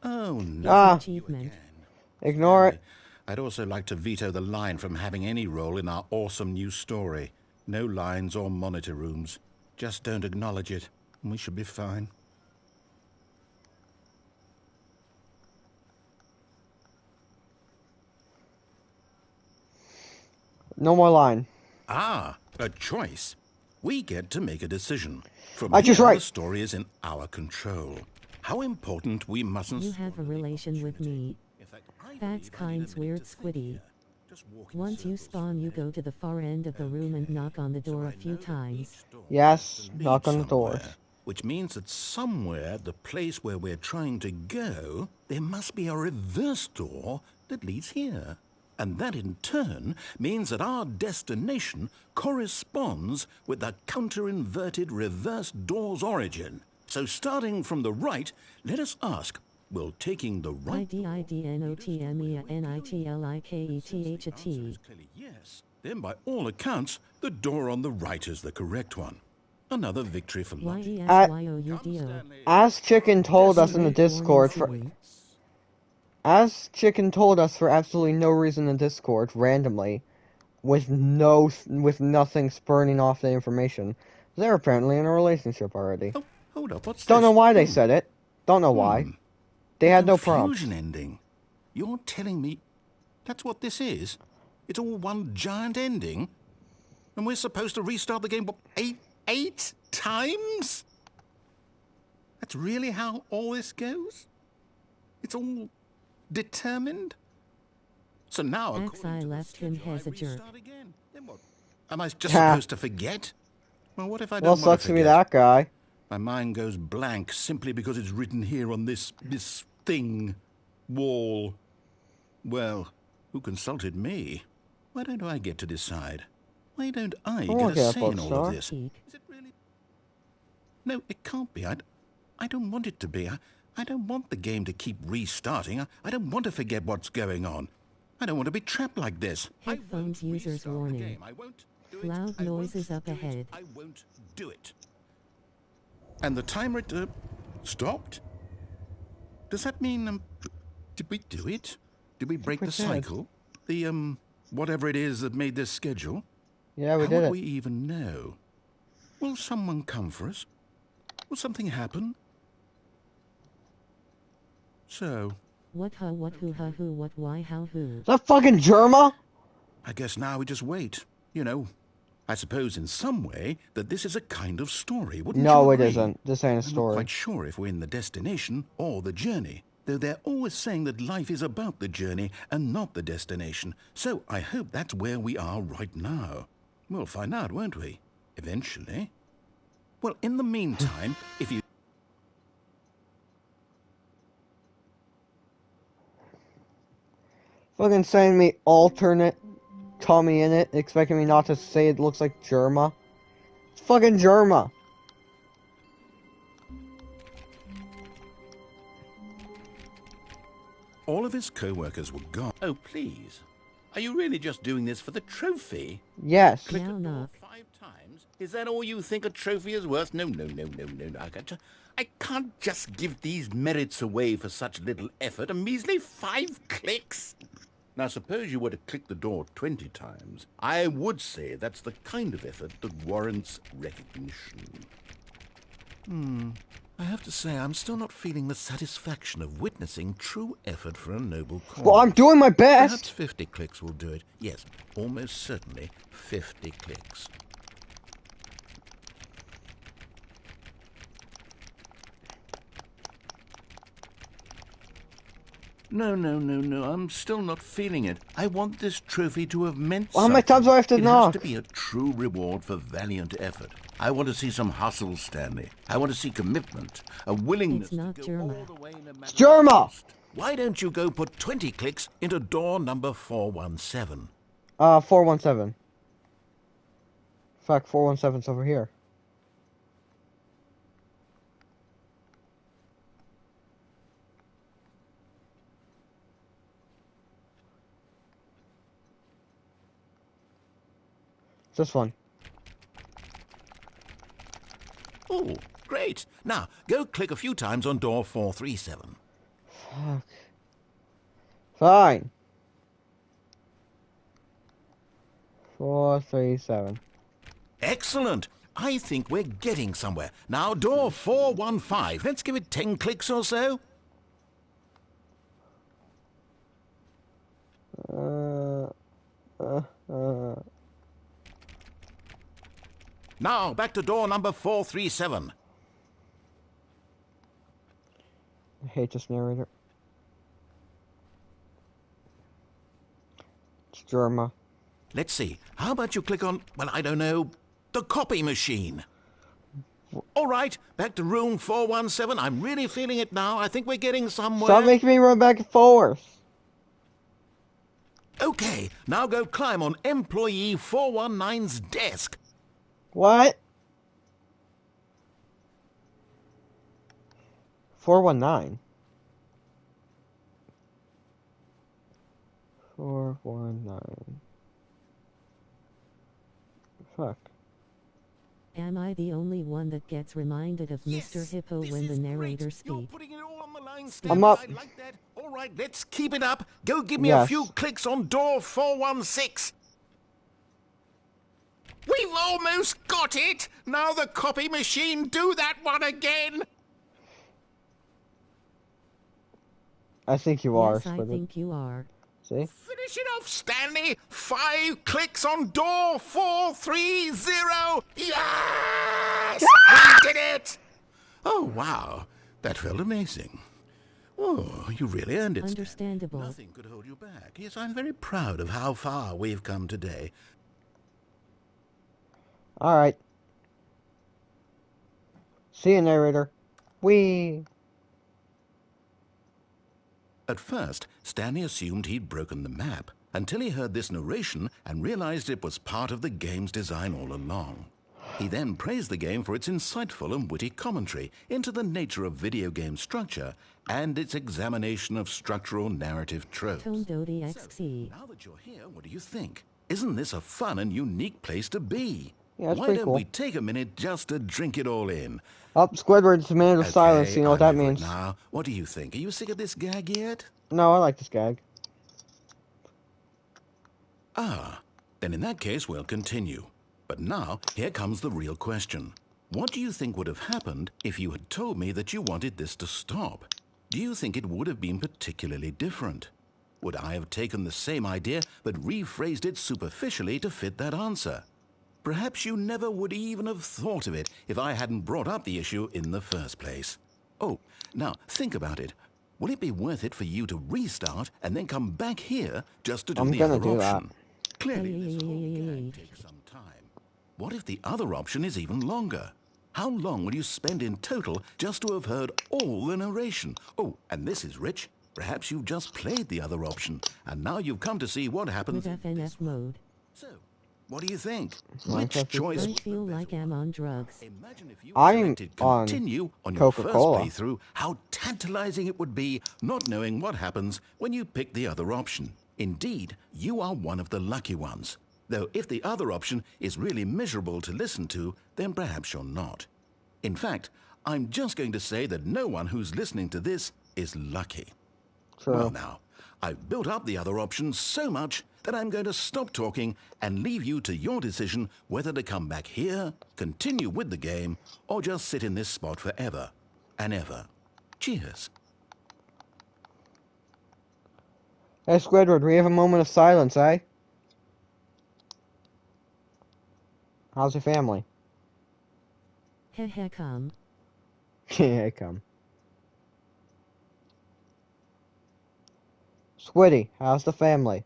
Oh, no. Achievement. Ignore it. I'd also like to veto the line from having any role in our awesome new story. No lines or monitor rooms. Just don't acknowledge it, and we should be fine. No more line. Ah, a choice. We get to make a decision. From here, the story is in our control. How important we mustn't... You have a relation with me. That's kind's weird, Squiddy. Once you spawn, you go to the far end of the room and knock on the door a few times. Yes, knock on the door. Which means that somewhere, the place where we're trying to go, there must be a reverse door that leads here. And that in turn means that our destination corresponds with the counter-inverted reverse door's origin. So starting from the right, let us ask, will taking the right... IDIDNOTMENITLIKETHT. Yes. Then by all accounts, the door on the right is the correct one. Another victory for logic. As Chicken told us in the Discord for absolutely no reason in Discord, randomly, with nothing spurning off the information, they're apparently in a relationship already. Oh, hold up, what's Don't this? know why they said it. Don't know why. They had no prompts. Confusion ending. You're telling me that's what this is? It's all one giant ending? And we're supposed to restart the game, what, eight times? That's really how all this goes? It's all determined? So now, I left him as a jerk. Again. Then what? Am I just supposed to forget? Well, what if I don't want to forget? Well, sucks to be that guy. My mind goes blank simply because it's written here on this thing, wall. Well, who consulted me? Why don't I get to decide? Why don't I get a say in all of this? Is it really? No, it can't be. I don't want it to be. I don't want the game to keep restarting. I don't want to forget what's going on. I don't want to be trapped like this. Headphones users warning. Loud noises up ahead. I won't do it. And the timer stopped? Does that mean, did we do it? Did we break the cycle? The, whatever it is that made this schedule? Yeah, we did it. How would we even know? Will someone come for us? Will something happen? So... What, who, what, why, how, who? Is that fucking Germa? I guess now we just wait. You know, I suppose in some way that this is a kind of story, wouldn't you agree? No, it isn't. This ain't a story. I'm not quite sure if we're in the destination or the journey, though they're always saying that life is about the journey and not the destination. So I hope that's where we are right now. We'll find out, won't we? Eventually. Well, in the meantime, if you... Fucking sending me alternate Tommy in it, expecting me not to say it looks like Germa. It's fucking Germa. All of his co-workers were gone. Oh, please. Are you really just doing this for the trophy? Yes. Click the door 5 times? Is that all you think a trophy is worth? No. I can't just give these merits away for such little effort. A measly 5 clicks. Now, suppose you were to click the door 20 times. I would say that's the kind of effort that warrants recognition. I have to say, I'm still not feeling the satisfaction of witnessing true effort for a noble cause. Well, I'm doing my best. Perhaps 50 clicks will do it. Yes, almost certainly 50 clicks. No. I'm still not feeling it. I want this trophy to have meant something. How many times do I have to knock? It has to be a true reward for valiant effort. I want to see some hustle, Stanley. I want to see commitment, a willingness to go all the way no matter it's Germa! Why don't you go put 20 clicks into door number 417? 417. In fact, 417's over here. This one. Oh, great. Now, go click a few times on door 437. Fuck. Fine. 437. Excellent. I think we're getting somewhere. Now, door 415. Let's give it 10 clicks or so. Now, back to door number 437. I hate this narrator. It's Germa. Let's see. How about you click on, well, I don't know, the copy machine? All right, back to room 417. I'm really feeling it now. I think we're getting somewhere. Stop making me run back and forth. Okay, now go climb on employee 419's desk. What? 419. 419. Fuck. Am I the only one that gets reminded of Mr. Hippo when the narrator speaks? You're putting it all on the line, I'm up. I like that. All right, let's keep it up. Go give me Yes. a few clicks on door 416. We've almost got it. Now the copy machine, do that one again. I think you are. Yes, I think you are. See? Finish it off, Stanley. 5 clicks on door 430. Yes! We did it! Oh, wow. That felt amazing. Oh, you really earned it. Understandable. Nothing could hold you back. Yes, I'm very proud of how far we've come today. Alright. See you, narrator. Whee! At first, Stanley assumed he'd broken the map until he heard this narration and realized it was part of the game's design all along. He then praised the game for its insightful and witty commentary into the nature of video game structure and its examination of structural narrative tropes. So, now that you're here, what do you think? Isn't this a fun and unique place to be? Yeah, Why don't we take a minute just to drink it all in? Oh, Squidward's a minute of silence. You know what that means. Now, what do you think? Are you sick of this gag yet? No, I like this gag. Ah, then in that case, we'll continue. But now, here comes the real question. What do you think would have happened if you had told me that you wanted this to stop? Do you think it would have been particularly different? Would I have taken the same idea but rephrased it superficially to fit that answer? Perhaps you never would even have thought of it if I hadn't brought up the issue in the first place. Oh, now think about it. Will it be worth it for you to restart and then come back here just to do the other option? Clearly, this whole gag takes some time. What if the other option is even longer? How long will you spend in total just to have heard all the narration? Oh, and this is rich. Perhaps you've just played the other option, and now you've come to see what happens with FNF mode. So, what do you think? Which choice? I feel like I'm on drugs. Imagine if you I'm selected continue on your first Coca-Cola. playthrough, how tantalizing it would be not knowing what happens when you pick the other option. Indeed, you are one of the lucky ones. Though if the other option is really miserable to listen to, then perhaps you're not. In fact, I'm just going to say that no one who's listening to this is lucky. True. Well now, I've built up the other option so much that I'm going to stop talking and leave you to your decision whether to come back here, continue with the game, or just sit in this spot forever and ever. Cheers. Hey, Squidward, we have a moment of silence, eh? How's your family? Come. Yeah, come. Squiddy, how's the family?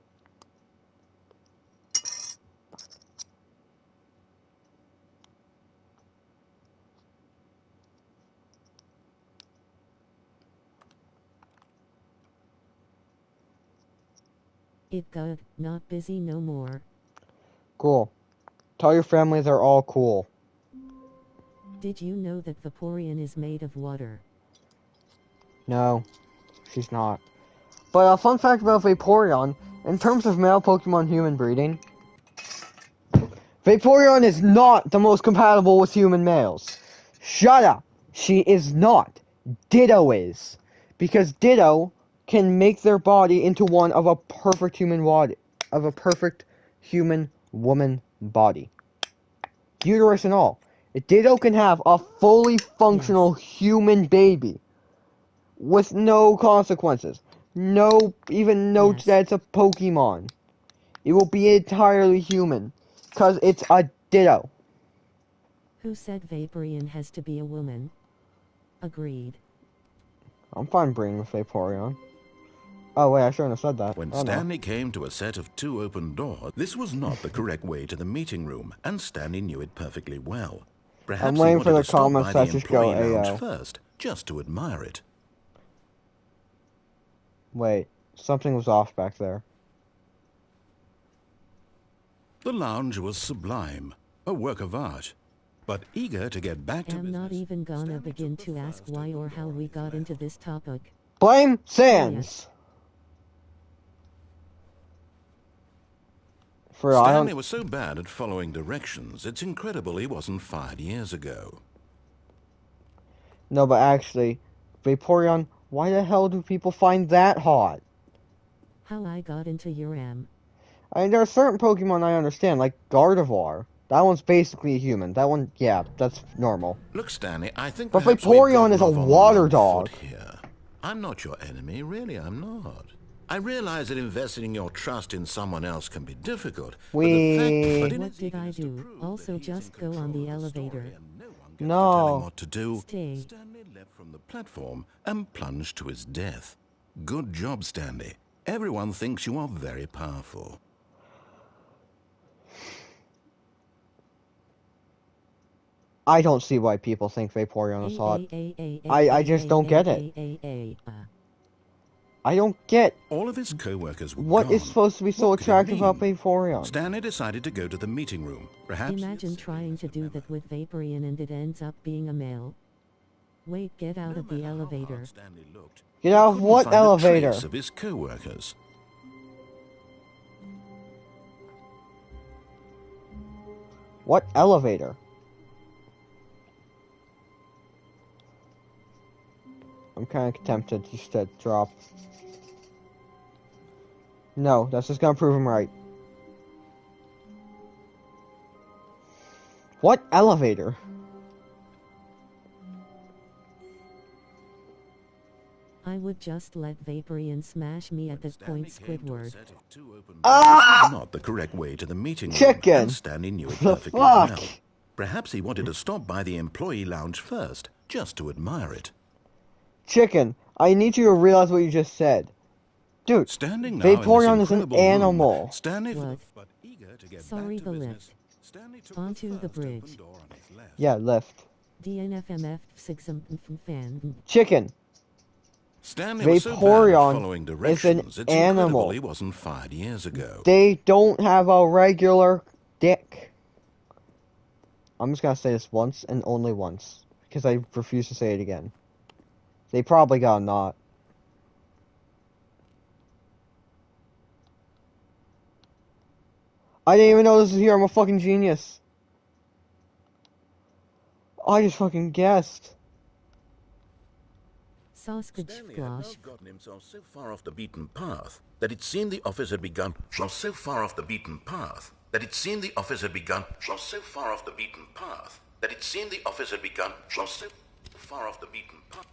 It good, not busy no more. Cool. Tell your family they're all cool. Did you know that Vaporeon is made of water? No, she's not. But a fun fact about Vaporeon, in terms of male Pokemon human breeding, Vaporeon is not the most compatible with human males. Shut up! She is not. Ditto is. Because Ditto can make their body into one of a perfect human body, of a perfect human woman body. Uterus and all. Ditto can have a fully functional human baby with no consequences. Even notes that it's a Pokemon. It will be entirely human. Because it's a Ditto. Who said Vaporeon has to be a woman? Agreed. I'm fine breeding with Vaporeon. Oh wait, I shouldn't have said that. When Stanley came to a set of 2 open doors, this was not the correct way to the meeting room, and Stanley knew it perfectly well. Perhaps I'm waiting for the stop comments by that the just go employee lounge AO. first, just to admire it. Wait, something was off back there. The lounge was sublime, a work of art. But eager to get back to business. I'm not even gonna begin to ask why or how we got into this topic. Blame Sans! Stanley was so bad at following directions, it's incredible he wasn't fired years ago. No, but actually, Vaporeon, why the hell do people find that hot? How I got into Uram. I mean, there are certain Pokemon I understand, like Gardevoir. That one's basically a human. That one, yeah, that's normal. Look, Stanley, I think but Vaporeon is a water dog. Here. I'm not your enemy, really, I'm not. I realize that investing your trust in someone else can be difficult. What did I do? Also just go on the elevator. No. Tell him what to do. Stay. Stanley left from the platform and plunged to his death. Good job, Stanley. Everyone thinks you are very powerful. I don't see why people think Vaporeon is hot. I just don't get it. I don't get all of his co-workers were what gone. Is supposed to be so attractive about Vaporeon. Stanley decided to go to the meeting room. Perhaps imagine trying to do that with Vaporeon and it ends up being a male. Wait, get out of the elevator. Get out of what elevator? Of his co-workers. What elevator? I'm kind of tempted just to drop. No, that's just gonna prove him right. What elevator? I would just let Vaporeon smash me at that point, Squidward. Ah! Not the correct way to the meeting room. Chicken! And Stanley knew it perfectly well. Perhaps he wanted to stop by the employee lounge first, just to admire it. Chicken, I need you to realize what you just said. Dude, Vaporeon is an animal. What? Sorry, the lift. Onto the bridge. Yeah, lift. DNFMF 6 fan. Chicken. Vaporeon is an animal. He wasn't fired years ago. They don't have a regular dick. I'm just gonna say this once and only once, because I refuse to say it again. They probably got a knot. I didn't even know this was here. I'm a fucking genius. I just fucking guessed. Stanley had now gotten himself so far off the beaten path that it seemed the office had begun. So far off the beaten path that it seemed the office had begun. So far off the beaten path that it seemed the office had begun. So far off the beaten path.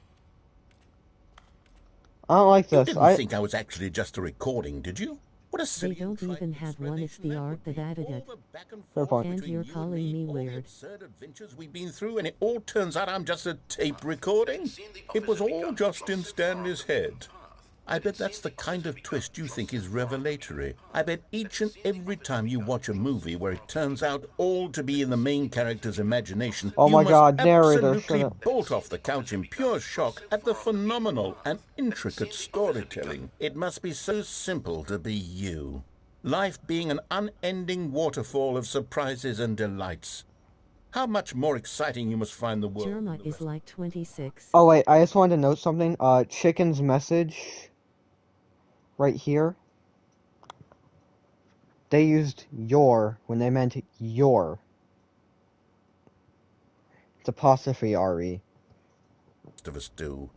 I don't like this. You didn't think I was actually just a recording, did you? What a silly. They don't even have one. It's the art that added it. Fair point. And you're calling me weird. Absurd adventures we've been through, and it all turns out I'm just a tape recording. It was all just in Stanley's head. I bet that's the kind of twist you think is revelatory. I bet each and every time you watch a movie where it turns out all to be in the main character's imagination, oh my God, narrator, absolutely bolt off the couch in pure shock at the phenomenal and intricate storytelling. It must be so simple to be you. Life being an unending waterfall of surprises and delights. How much more exciting you must find the world. Jerma is like 26. Oh wait, I just wanted to note something. Chicken's message right here. They used your when they meant your. It's apostrophe R-E. Most of us do.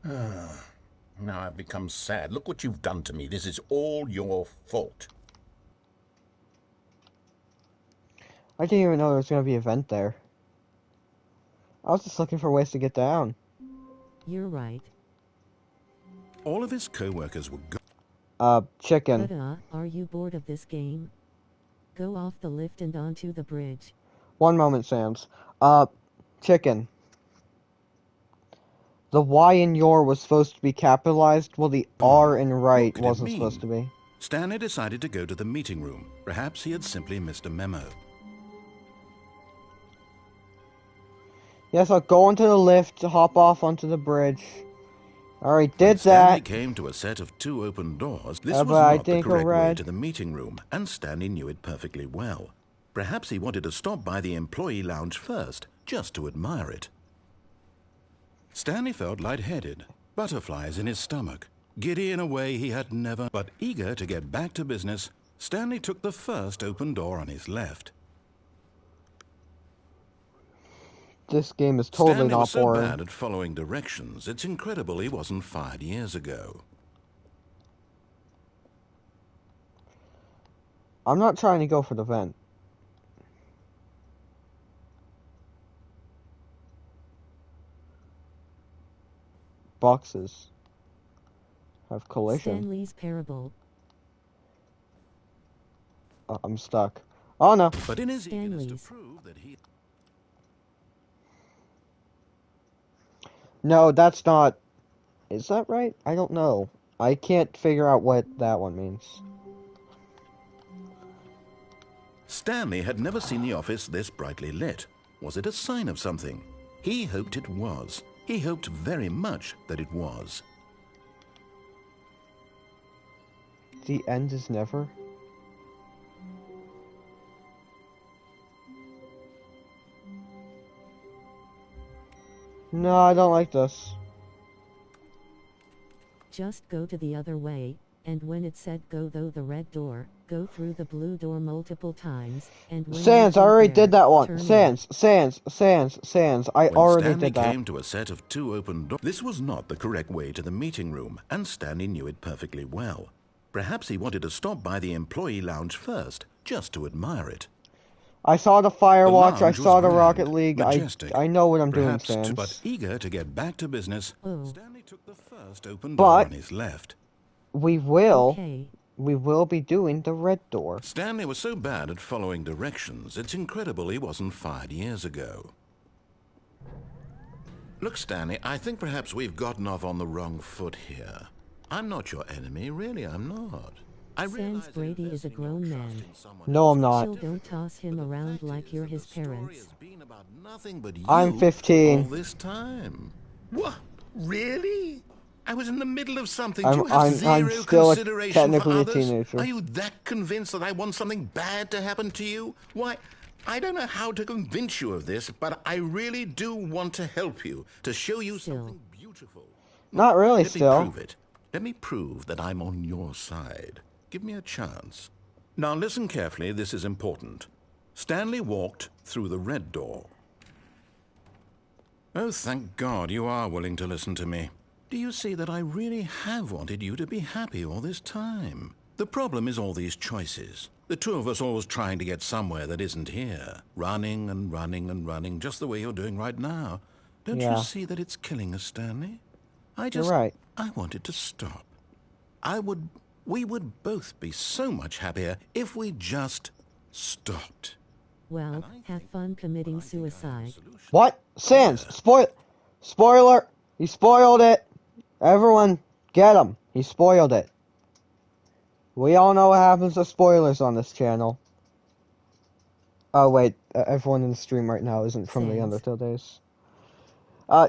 Now I've become sad. Look what you've done to me. This is all your fault. I didn't even know there was going to be an event there. I was just looking for ways to get down. You're right. All of his co-workers were gone. Chicken. But, are you bored of this game? Go off the lift and onto the bridge. One moment, Sans. Chicken. The Y in your was supposed to be capitalized, while the R in right wasn't supposed to be. Stanley decided to go to the meeting room. Perhaps he had simply missed a memo. Yes, I'll go into the lift to hop off onto the bridge. Alright, did Stanley that. came to a set of 2 open doors. This was not the correct way to the meeting room, and Stanley knew it perfectly well. Perhaps he wanted to stop by the employee lounge first, just to admire it. Stanley felt lightheaded, butterflies in his stomach, giddy in a way he had never. But eager to get back to business, Stanley took the first open door on his left. This game is totally not boring. Stanley was so bad at following directions, it's incredible he wasn't fired years ago. I'm not trying to go for the vent. Boxes have collision. Stanley's Parable. I'm stuck. Oh no. But in his eagerness to prove that he... No, that's not... Is that right? I don't know. I can't figure out what that one means. Stanley had never seen the office this brightly lit. Was it a sign of something? He hoped it was. He hoped very much that it was. The end is never. No, I don't like this. Just go to the other way, and when it said go though the red door, go through the blue door multiple times, and when Sans, I already did that one. Sans. I When already Stanley did that. came to a set of 2 open doors, this was not the correct way to the meeting room, and Stanley knew it perfectly well. Perhaps he wanted to stop by the employee lounge first, just to admire it. I saw the Firewatch, I saw the Rocket League, majestic, I know what I'm doing, perhaps Sans. But eager to get back to business, Stanley took the first open door But on his left. we will be doing the red door. Stanley was so bad at following directions, it's incredible he wasn't fired years ago. Look, Stanley, I think perhaps we've gotten off on the wrong foot here. I'm not your enemy, really, I'm not. Sans Brady is a grown man. No, I'm not. Still don't toss him around like you're his parents. I'm 15. All this time. What? Really? I was in the middle of something. I'm still technically a teenager. Are you that convinced that I want something bad to happen to you? Why, I don't know how to convince you of this, but I really do want to help you, to show you something beautiful. Not really, Let me prove it. Let me prove that I'm on your side. Give me a chance. Now listen carefully, this is important. Stanley walked through the red door. Oh, thank God you are willing to listen to me. Do you see that I really have wanted you to be happy all this time? The problem is all these choices. The two of us always trying to get somewhere that isn't here. Running and running and running, just the way you're doing right now. Don't you see that it's killing us, Stanley? You're right. I wanted to stop. We would both be so much happier if we just stopped. Well, have fun committing suicide. What? Sans, spoiler! He spoiled it! Everyone, get him! He spoiled it. We all know what happens to spoilers on this channel. Oh wait, everyone in the stream right now isn't from the Undertale days.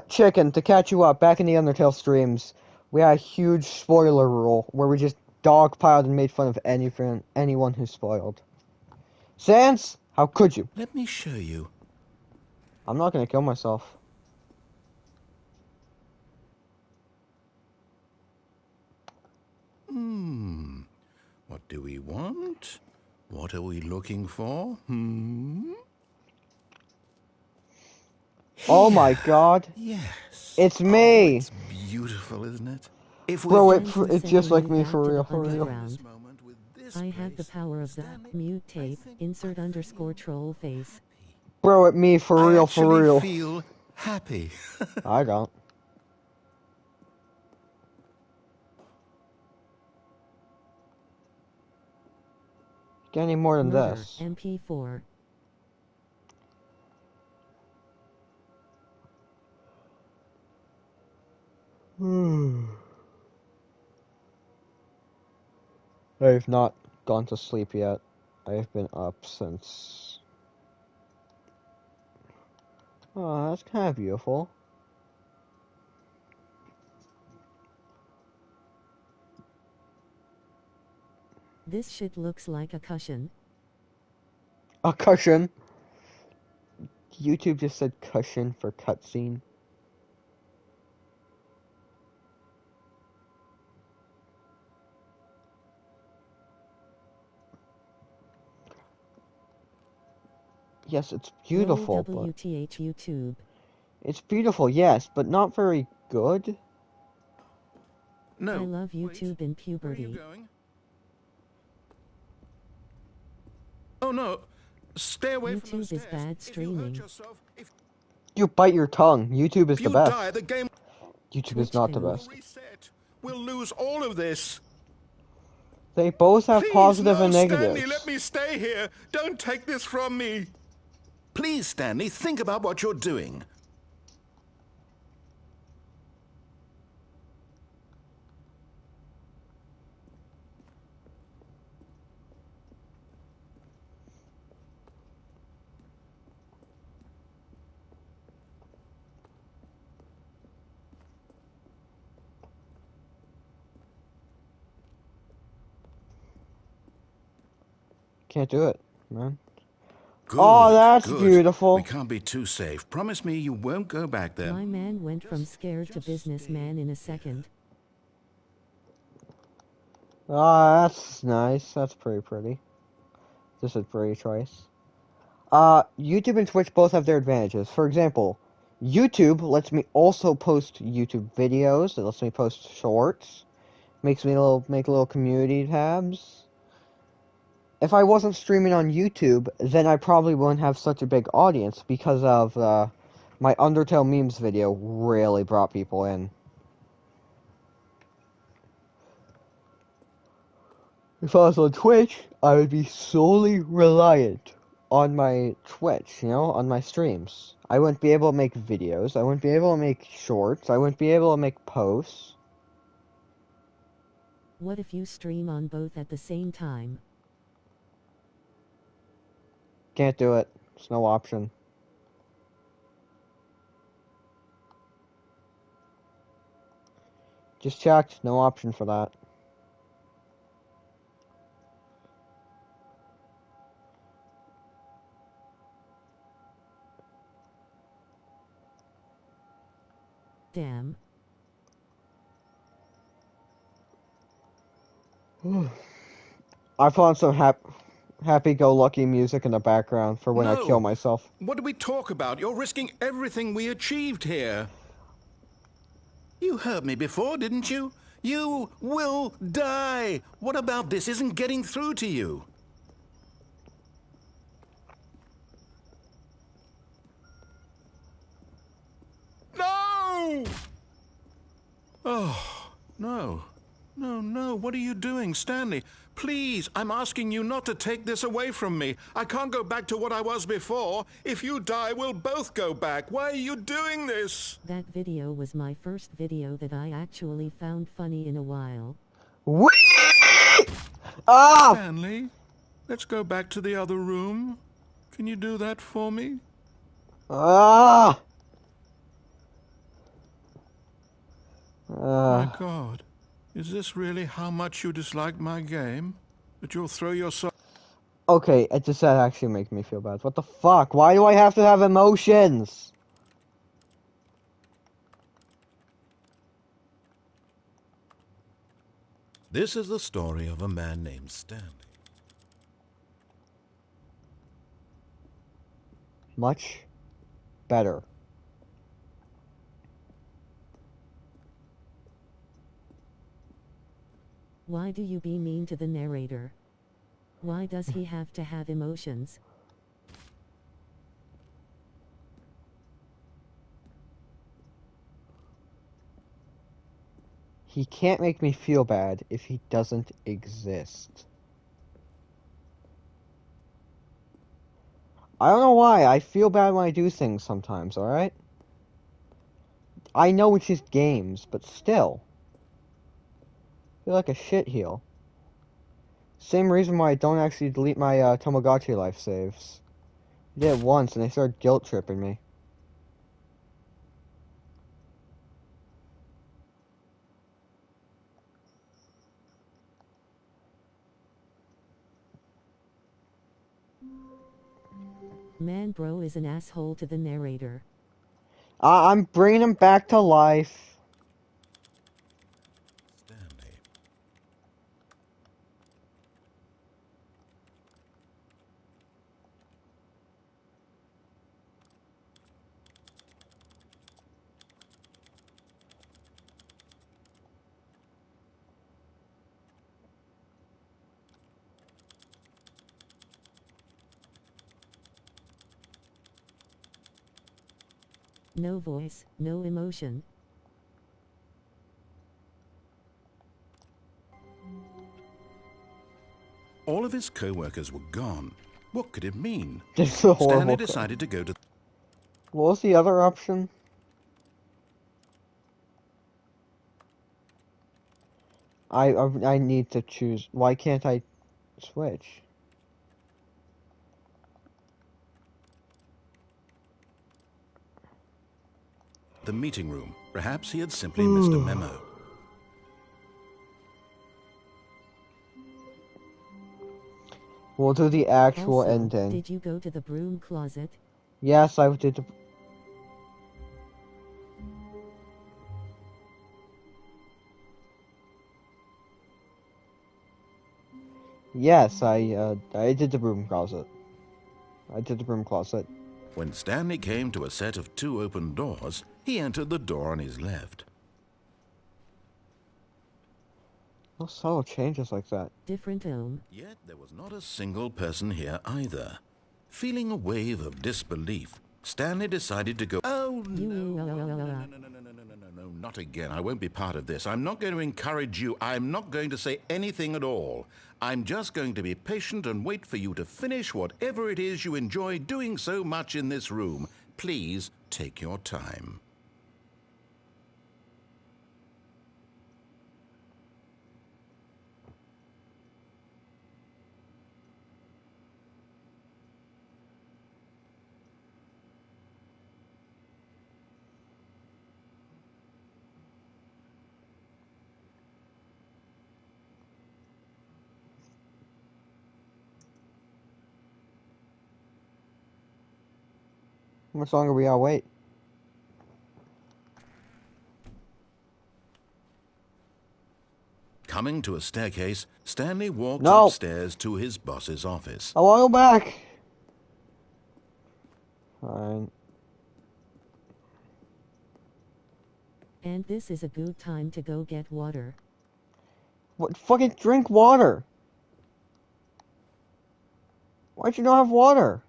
Chicken, to catch you up, back in the Undertale streams, we had a huge spoiler rule, where we just dogpiled and made fun of anyone who spoiled. Sans, how could you? Let me show you. I'm not gonna kill myself. What do we want? What are we looking for? Oh my God. Yes. It's me. It's beautiful, isn't it? Bro, it's just like me for real, I have the power of the mute tape, insert _ troll face. Bro, it me for real, I feel happy. I don't. Get any more than this. MP4. I've not gone to sleep yet. I've been up since... Oh, that's kind of beautiful. This shit looks like a cushion. A cushion. YouTube just said cushion for cutscene. Yes, it's beautiful, but YouTube. It's beautiful, yes, but not very good. No. I love YouTube in puberty. Where are you going? Oh no! Stay away YouTube from those stairs. Is bad streaming. You bite your tongue. YouTube is the best. Die, the game... YouTube is not the best. We'll lose all of this. They both have positive and negatives. Stanley, let me stay here. Don't take this from me. Please, Stanley, think about what you're doing. Can't do it, man. Good, oh, that's good. beautiful. We can't be too safe. Promise me you won't go back there. My man went from scared to businessman in a second. Ah, that's nice. That's pretty. This is a pretty choice. YouTube and Twitch both have their advantages. For example, YouTube lets me also post YouTube videos. It lets me post shorts. Makes me make little community tabs. If I wasn't streaming on YouTube, then I probably wouldn't have such a big audience because of my Undertale memes video really brought people in. If I was on Twitch, I would be solely reliant on my Twitch, on my streams. I wouldn't be able to make videos, I wouldn't be able to make shorts, I wouldn't be able to make posts. What if you stream on both at the same time? Can't do it. It's no option. Just checked. No option for that. Damn. I found some happy-go-lucky music in the background for when I kill myself. What do we talk about? You're risking everything we achieved here. You heard me before, didn't you? You will die. What about this isn't getting through to you? No! Oh, no. No, what are you doing, Stanley? Please, I'm asking you not to take this away from me. I can't go back to what I was before. If you die, we'll both go back. Why are you doing this? That video was my first video that I actually found funny in a while. Ah! Stanley, let's go back to the other room. Can you do that for me? Ah! My God. Is this really how much you dislike my game? That you'll throw yourself... Okay, does that actually make me feel bad? What the fuck? Why do I have to have emotions? This is the story of a man named Stanley. Much better. Why do you be mean to the narrator? Why does he have to have emotions? He can't make me feel bad if he doesn't exist. I don't know why, I feel bad when I do things sometimes, alright? I know it's just games, but still. I feel like a shitheel. Same reason why I don't actually delete my Tamagotchi life saves. I did it once and they started guilt tripping me. Man, bro is an asshole to the narrator. I'm bringing him back to life. Stanley. No voice, no emotion. All of his co-workers were gone. What could it mean? This is a horrible Stanley decided to go to... What was the other option? I need to choose. Why can't I switch? the meeting room. Perhaps he had simply missed a memo. We'll do the actual Also, ending. did you go to the broom closet? Yes, I did. Yes, I did the broom closet. I did the broom closet. When Stanley came to a set of 2 open doors, he entered the door on his left. No subtle changes like that. Different home. Yet there was not a single person here either. Feeling a wave of disbelief, Stanley decided to go, "Oh, no, not again. I won't be part of this. I'm not going to encourage you. I'm not going to say anything at all. I'm just going to be patient and wait for you to finish whatever it is you enjoy doing so much in this room. Please take your time." How much longer we gotta wait? Coming to a staircase, Stanley walked No. upstairs to his boss's office. I wanna go back! Fine. And this is a good time to go get water. What? Fucking drink water! Why'd you not have water?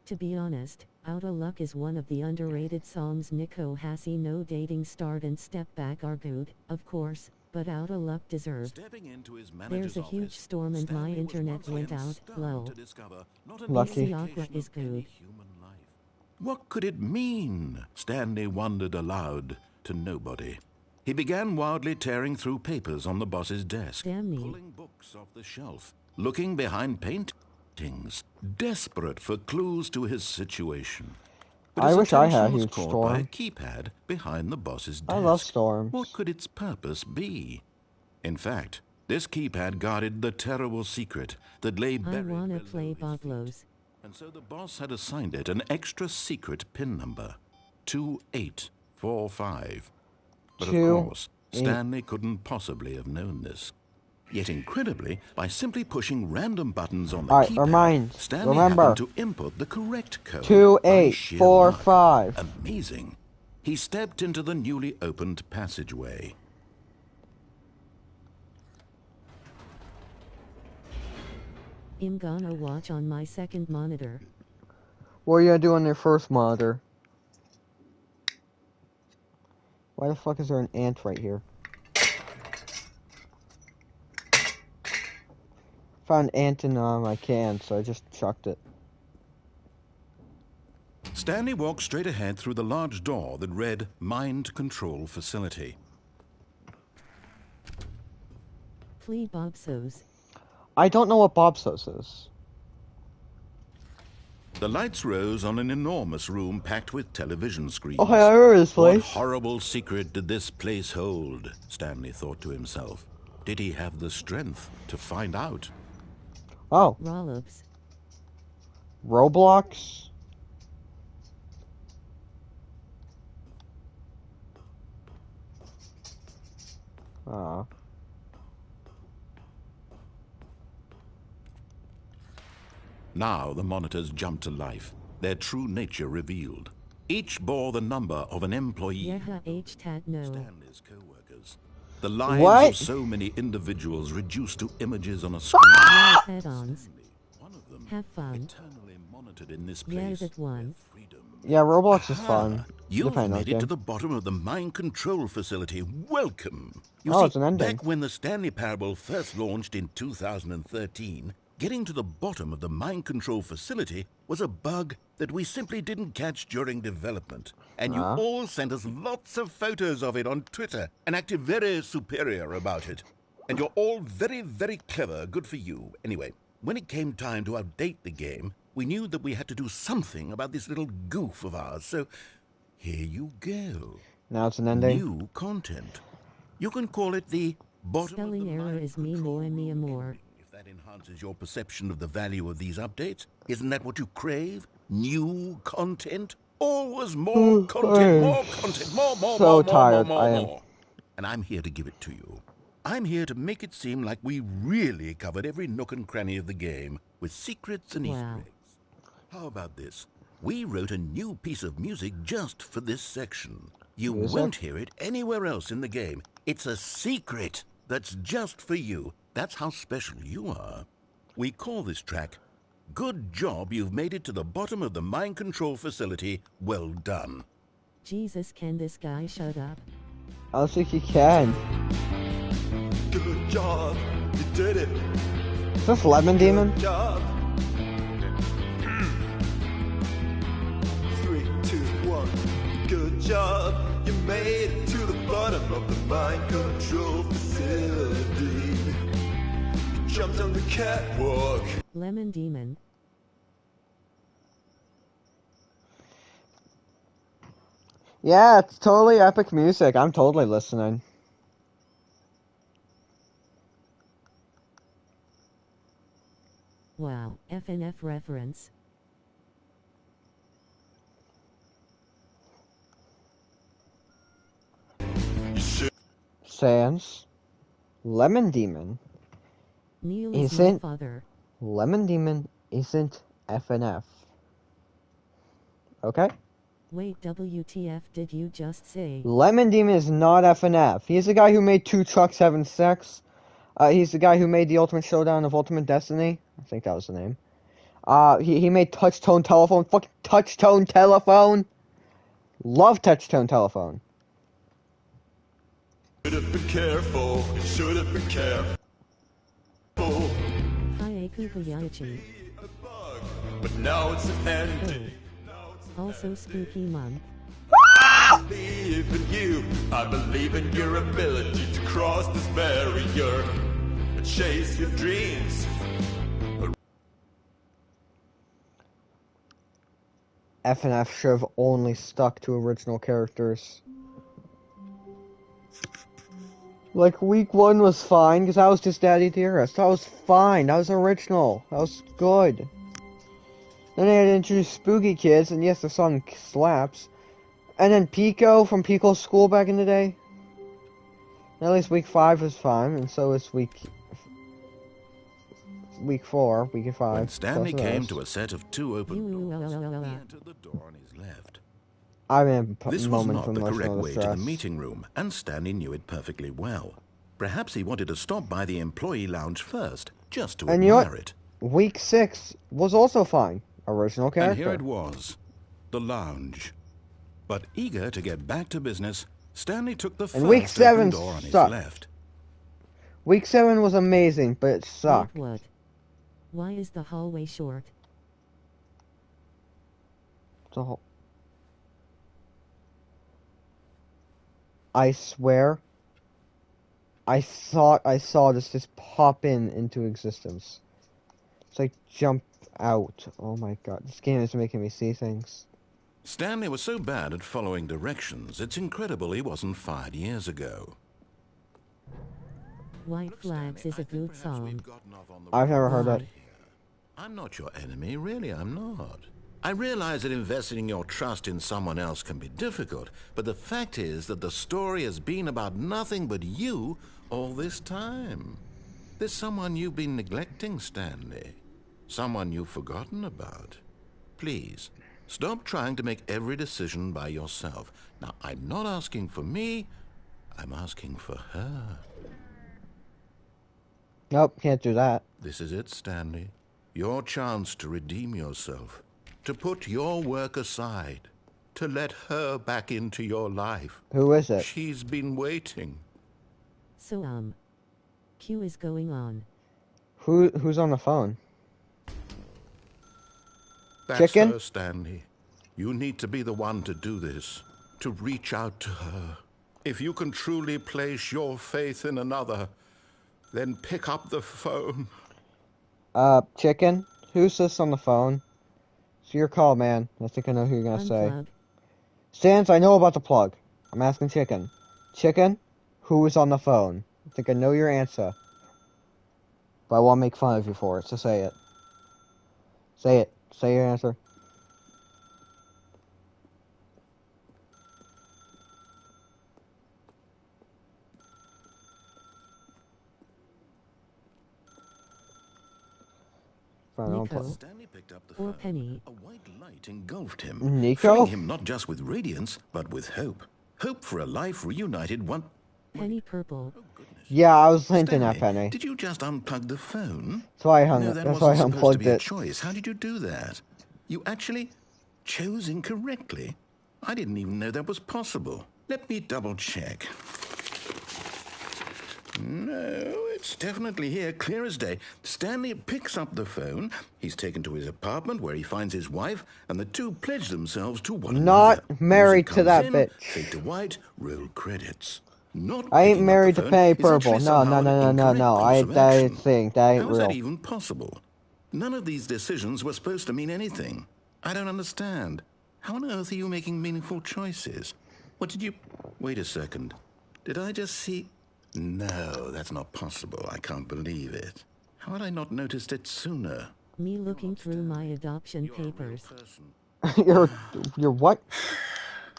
To be honest, Outta Luck is one of the underrated songs. Nico Hassie No Dating Start and Step Back are good, of course, but Outta Luck deserved. There's a huge storm and my internet went out, lol. Lucky. Opera is good. What could it mean? Stanley wondered aloud to nobody. He began wildly tearing through papers on the boss's desk, pulling books off the shelf, looking behind paintings, desperate for clues to his situation. But I his wish I attention had a was huge caught storm. by a keypad behind the boss's desk. I love storms. What could its purpose be? In fact, this keypad guarded the terrible secret that lay buried I wanna below play his feet. Boblos. And so the boss had assigned it an extra secret PIN number, 2845. But of course, Stanley couldn't possibly have known this. Yet incredibly, by simply pushing random buttons on the keypad, Stanley happened to input the correct code. 2845. Amazing. He stepped into the newly opened passageway. I'm gonna watch on my second monitor. What are you gonna do on your first monitor? Why the fuck is there an ant right here? Found an ant in my can, so I just chucked it. Stanley walked straight ahead through the large door that read Mind Control Facility. Plea Bobsos. I don't know what Bobsos is. The lights rose on an enormous room packed with television screens. Oh, hey, I remember this place. What horrible secret did this place hold? Stanley thought to himself. Did he have the strength to find out? Oh. Rollups. Roblox? Ah. Now the monitors jumped to life, their true nature revealed. Each bore the number of an employee. Stanley's co-workers. The lives of so many individuals reduced to images on a screen. Head-ons. One of them have fun. Eternally monitored in this place. Yeah, Roblox is fun. You've made it to the bottom of the mind control facility. Welcome. You see, see, it's an ending. back when the Stanley Parable first launched in 2013, getting to the bottom of the mind control facility was a bug that we simply didn't catch during development. And you all sent us lots of photos of it on Twitter and acted very superior about it. And you're all very, very clever. Good for you. Anyway, when it came time to update the game, we knew that we had to do something about this little goof of ours, so here you go. Now it's an ending. New content. You can call it the bottom Spelling of the error is me more. If that enhances your perception of the value of these updates, isn't that what you crave? New content? Always more content, more content, more. And I'm here to give it to you. I'm here to make it seem like we really covered every nook and cranny of the game with secrets and Easter eggs. How about this? We wrote a new piece of music just for this section. You won't hear it anywhere else in the game. It's a secret that's just for you. That's how special you are. We call this track, Good Job You've Made It to the Bottom of the Mind Control Facility. Well done. Jesus, can this guy shut up? I don't think he can. Good job, you did it. Is this Lemon Demon? Good job. 3, 2, 1. Good job, you made it to the bottom of the mind control facility. You jumped on the catwalk. Lemon Demon. Yeah, it's totally epic music. I'm totally listening. Wow, FNF reference. Sans. Lemon Demon. Neil is my father. Lemon Demon isn't FNF. Okay? Wait, WTF did you just say? Lemon Demon is not FNF. He's the guy who made Two Trucks Having Sex. He's the guy who made the Ultimate Showdown of Ultimate Destiny. I think that was the name. He made Touch-Tone Telephone. Fucking Touch-Tone Telephone. Love Touch-Tone Telephone. Should have been careful. Should have been careful. Hi, Akupayachi. But now it's an ending. Oh. Also spooky month. I believe in you. I believe in your ability to cross this barrier and chase your dreams. FNF should have only stuck to original characters. Like, week 1 was fine, because that was just Daddy Dearest. That was fine. That was original. That was good. Then they had to introduce Spooky Kids, and yes, the song slaps. And then Pico from Pico's School back in the day. At least week 5 was fine, and so is week 4, week 5. When Stanley came to a set of 2 open doors, he entered the door on his left. I mean, this was not the correct way to the meeting room, and Stanley knew it perfectly well. Perhaps he wanted to stop by the employee lounge first, just to admire it. Week 6 was also fine. Original character. And here it was, the lounge. But eager to get back to business, Stanley took the first week 7 open door on his left. Week 7 was amazing, but it sucked. Wait, what? Why is the hallway short? I swear, I thought I saw this just pop into existence. It's like jump out. Oh my god, this game is making me see things. Stanley was so bad at following directions, it's incredible he wasn't fired years ago. White Flags is a good song. I've never heard that. I'm not your enemy, really, I'm not. I realize that investing your trust in someone else can be difficult, but the fact is that the story has been about nothing but you all this time. There's someone you've been neglecting, Stanley. Someone you've forgotten about. Please, stop trying to make every decision by yourself. Now, I'm not asking for me, I'm asking for her. Nope, can't do that. This is it, Stanley. Your chance to redeem yourself. To put your work aside. To let her back into your life. Who is it? She's been waiting. So, Q is going on. Who's on the phone? That's Chicken? her, Stanley. You need to be the one to do this. To reach out to her. If you can truly place your faith in another, then pick up the phone. Chicken? Who's this on the phone? It's your call, man. I think I know who you're gonna say. Stans, I know about the plug. I'm asking Chicken. Chicken? Who is on the phone? I think I know your answer. But I won't make fun of you for it, so say it. Say it. Say your answer. Stanley picked up the phone. Penny. A white light engulfed him, Nico? filling him not just with radiance, but with hope. Hope for a life reunited one... Penny Purple. Oh, goodness. Yeah, I was hinting at Penny. Did you just unplug the phone? That's why I hung No, it. that That's why I wasn't supposed to unplugged be a it. choice. How did you do that? You actually chose incorrectly? I didn't even know that was possible. Let me double check. No, it's definitely here, clear as day. Stanley picks up the phone. He's taken to his apartment where he finds his wife, and the two pledge themselves to one another. Not married to that bitch. Fade to white, roll credits. Not I ain't picking up married the to phone Penny is Purple. actually No, somehow no, an no, no, incorrect no. course of That action. ain't thing. That ain't How is that real. even possible? None of these decisions were supposed to mean anything. I don't understand. How on earth are you making meaningful choices? What did you... Wait a second. Did I just see... No, that's not possible. I can't believe it. How had I not noticed it sooner? Me looking through my adoption papers. You're what?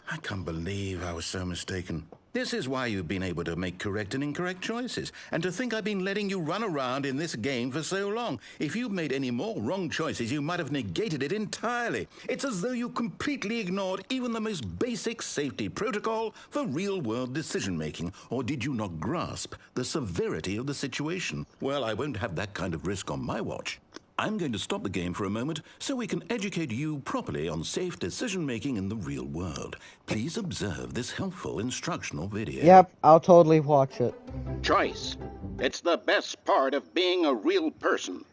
I can't believe I was so mistaken. This is why you've been able to make correct and incorrect choices. And to think I've been letting you run around in this game for so long. If you'd made any more wrong choices, you might have negated it entirely. It's as though you completely ignored even the most basic safety protocol for real-world decision-making. Or did you not grasp the severity of the situation? Well, I won't have that kind of risk on my watch. I'm going to stop the game for a moment so we can educate you properly on safe decision-making in the real world. Please observe this helpful instructional video. Yep, I'll totally watch it. Choice. It's the best part of being a real person.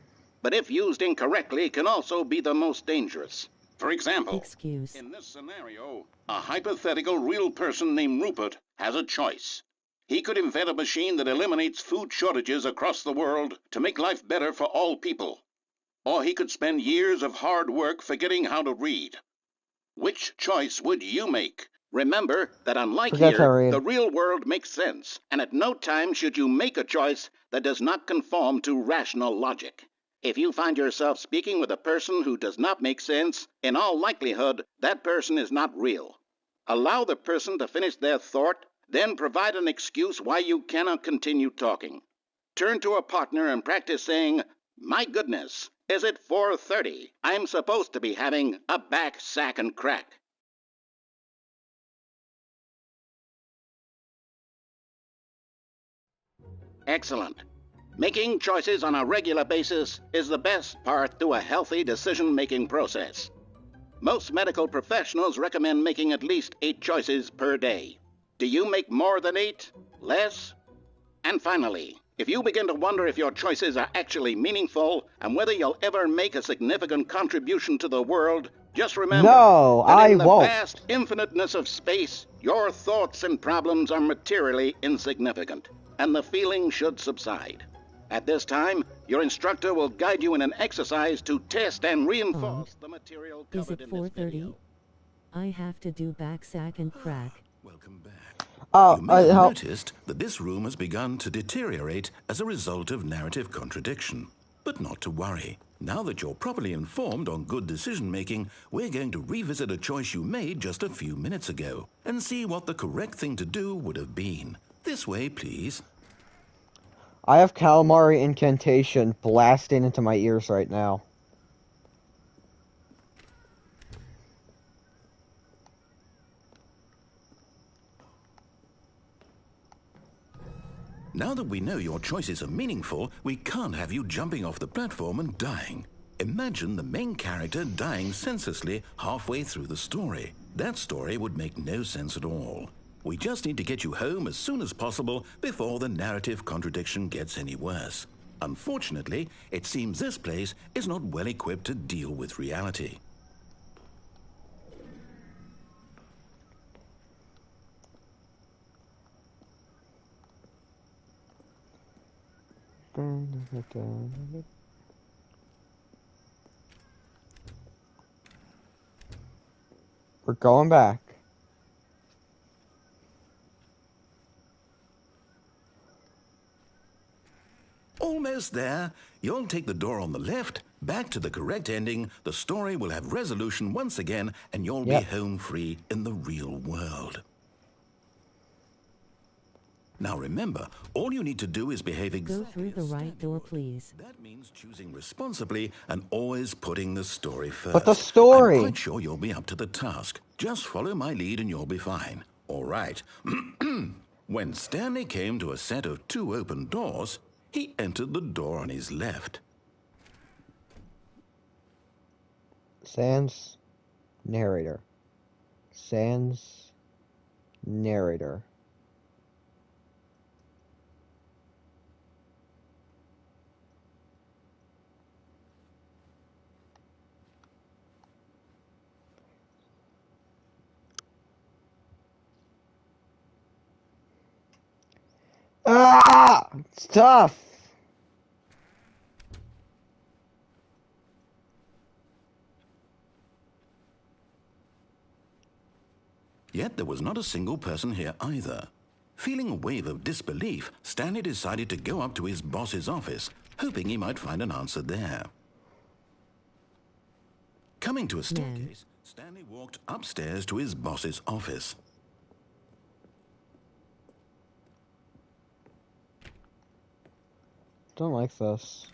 But if used incorrectly, can also be the most dangerous. For example, in this scenario, a hypothetical real person named Rupert has a choice. He could invent a machine that eliminates food shortages across the world to make life better for all people. Or he could spend years of hard work forgetting how to read. Which choice would you make? Remember that unlike here, the real world makes sense, and at no time should you make a choice that does not conform to rational logic. If you find yourself speaking with a person who does not make sense, in all likelihood, that person is not real. Allow the person to finish their thought, then provide an excuse why you cannot continue talking. Turn to a partner and practice saying, "My goodness, is it 4:30? I'm supposed to be having a back, sack, and crack." Excellent. Making choices on a regular basis is the best part to a healthy decision-making process. Most medical professionals recommend making at least 8 choices per day. Do you make more than 8? Less? And finally, if you begin to wonder if your choices are actually meaningful and whether you'll ever make a significant contribution to the world, just remember that in the vast infiniteness of space, your thoughts and problems are materially insignificant, and the feeling should subside. At this time, your instructor will guide you in an exercise to test and reinforce the material covered in this video. I have to do back sack and crack. Welcome back. You may have noticed that this room has begun to deteriorate as a result of narrative contradiction. But not to worry. Now that you're properly informed on good decision-making, we're going to revisit a choice you made just a few minutes ago and see what the correct thing to do would have been. This way, please. I have calamari incantation blasting into my ears right now. Now that we know your choices are meaningful, we can't have you jumping off the platform and dying. Imagine the main character dying senselessly halfway through the story. That story would make no sense at all. We just need to get you home as soon as possible before the narrative contradiction gets any worse. Unfortunately, it seems this place is not well equipped to deal with reality. We're going back. Almost there. You'll take the door on the left, back to the correct ending, the story will have resolution once again, and you'll be home free in the real world. Now remember, all you need to do is behave exactly. Go through the right door, please. That means choosing responsibly and always putting the story first. But the story! I'm quite sure you'll be up to the task. Just follow my lead and you'll be fine. All right. When Stanley came to a set of 2 open doors, he entered the door on his left. Sans narrator. Sans narrator. Ah! It's tough! Yet there was not a single person here either. Feeling a wave of disbelief, Stanley decided to go up to his boss's office, hoping he might find an answer there. Coming to a staircase, Stanley walked upstairs to his boss's office. Don't like this.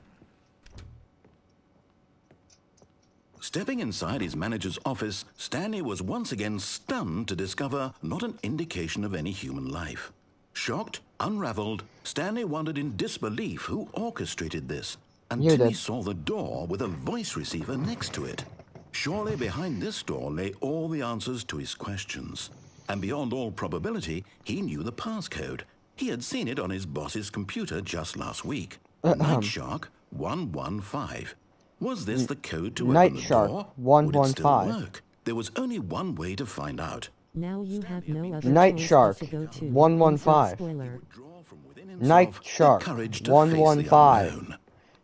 Stepping inside his manager's office, Stanley was once again stunned to discover not an indication of any human life. Shocked, unraveled, Stanley wondered in disbelief who orchestrated this, until he saw the door with a voice receiver next to it. Surely behind this door lay all the answers to his questions. And beyond all probability, he knew the passcode. He had seen it on his boss's computer just last week. Night Shark 115. Was this the code to open the door? 115. Would it still work? There was only one way to find out. Now you have no other Night Shark to go to. 115. Night Shark 115.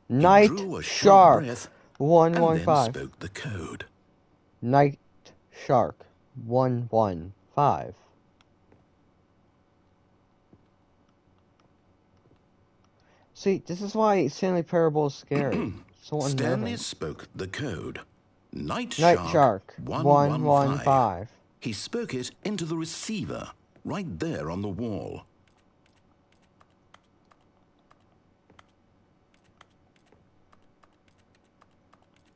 Night Shark 115. Spoke the code. Night Shark 115. See, this is why Stanley Parable is scary. So Stanley spoke the code. Night Shark 115. He spoke it into the receiver, right there on the wall.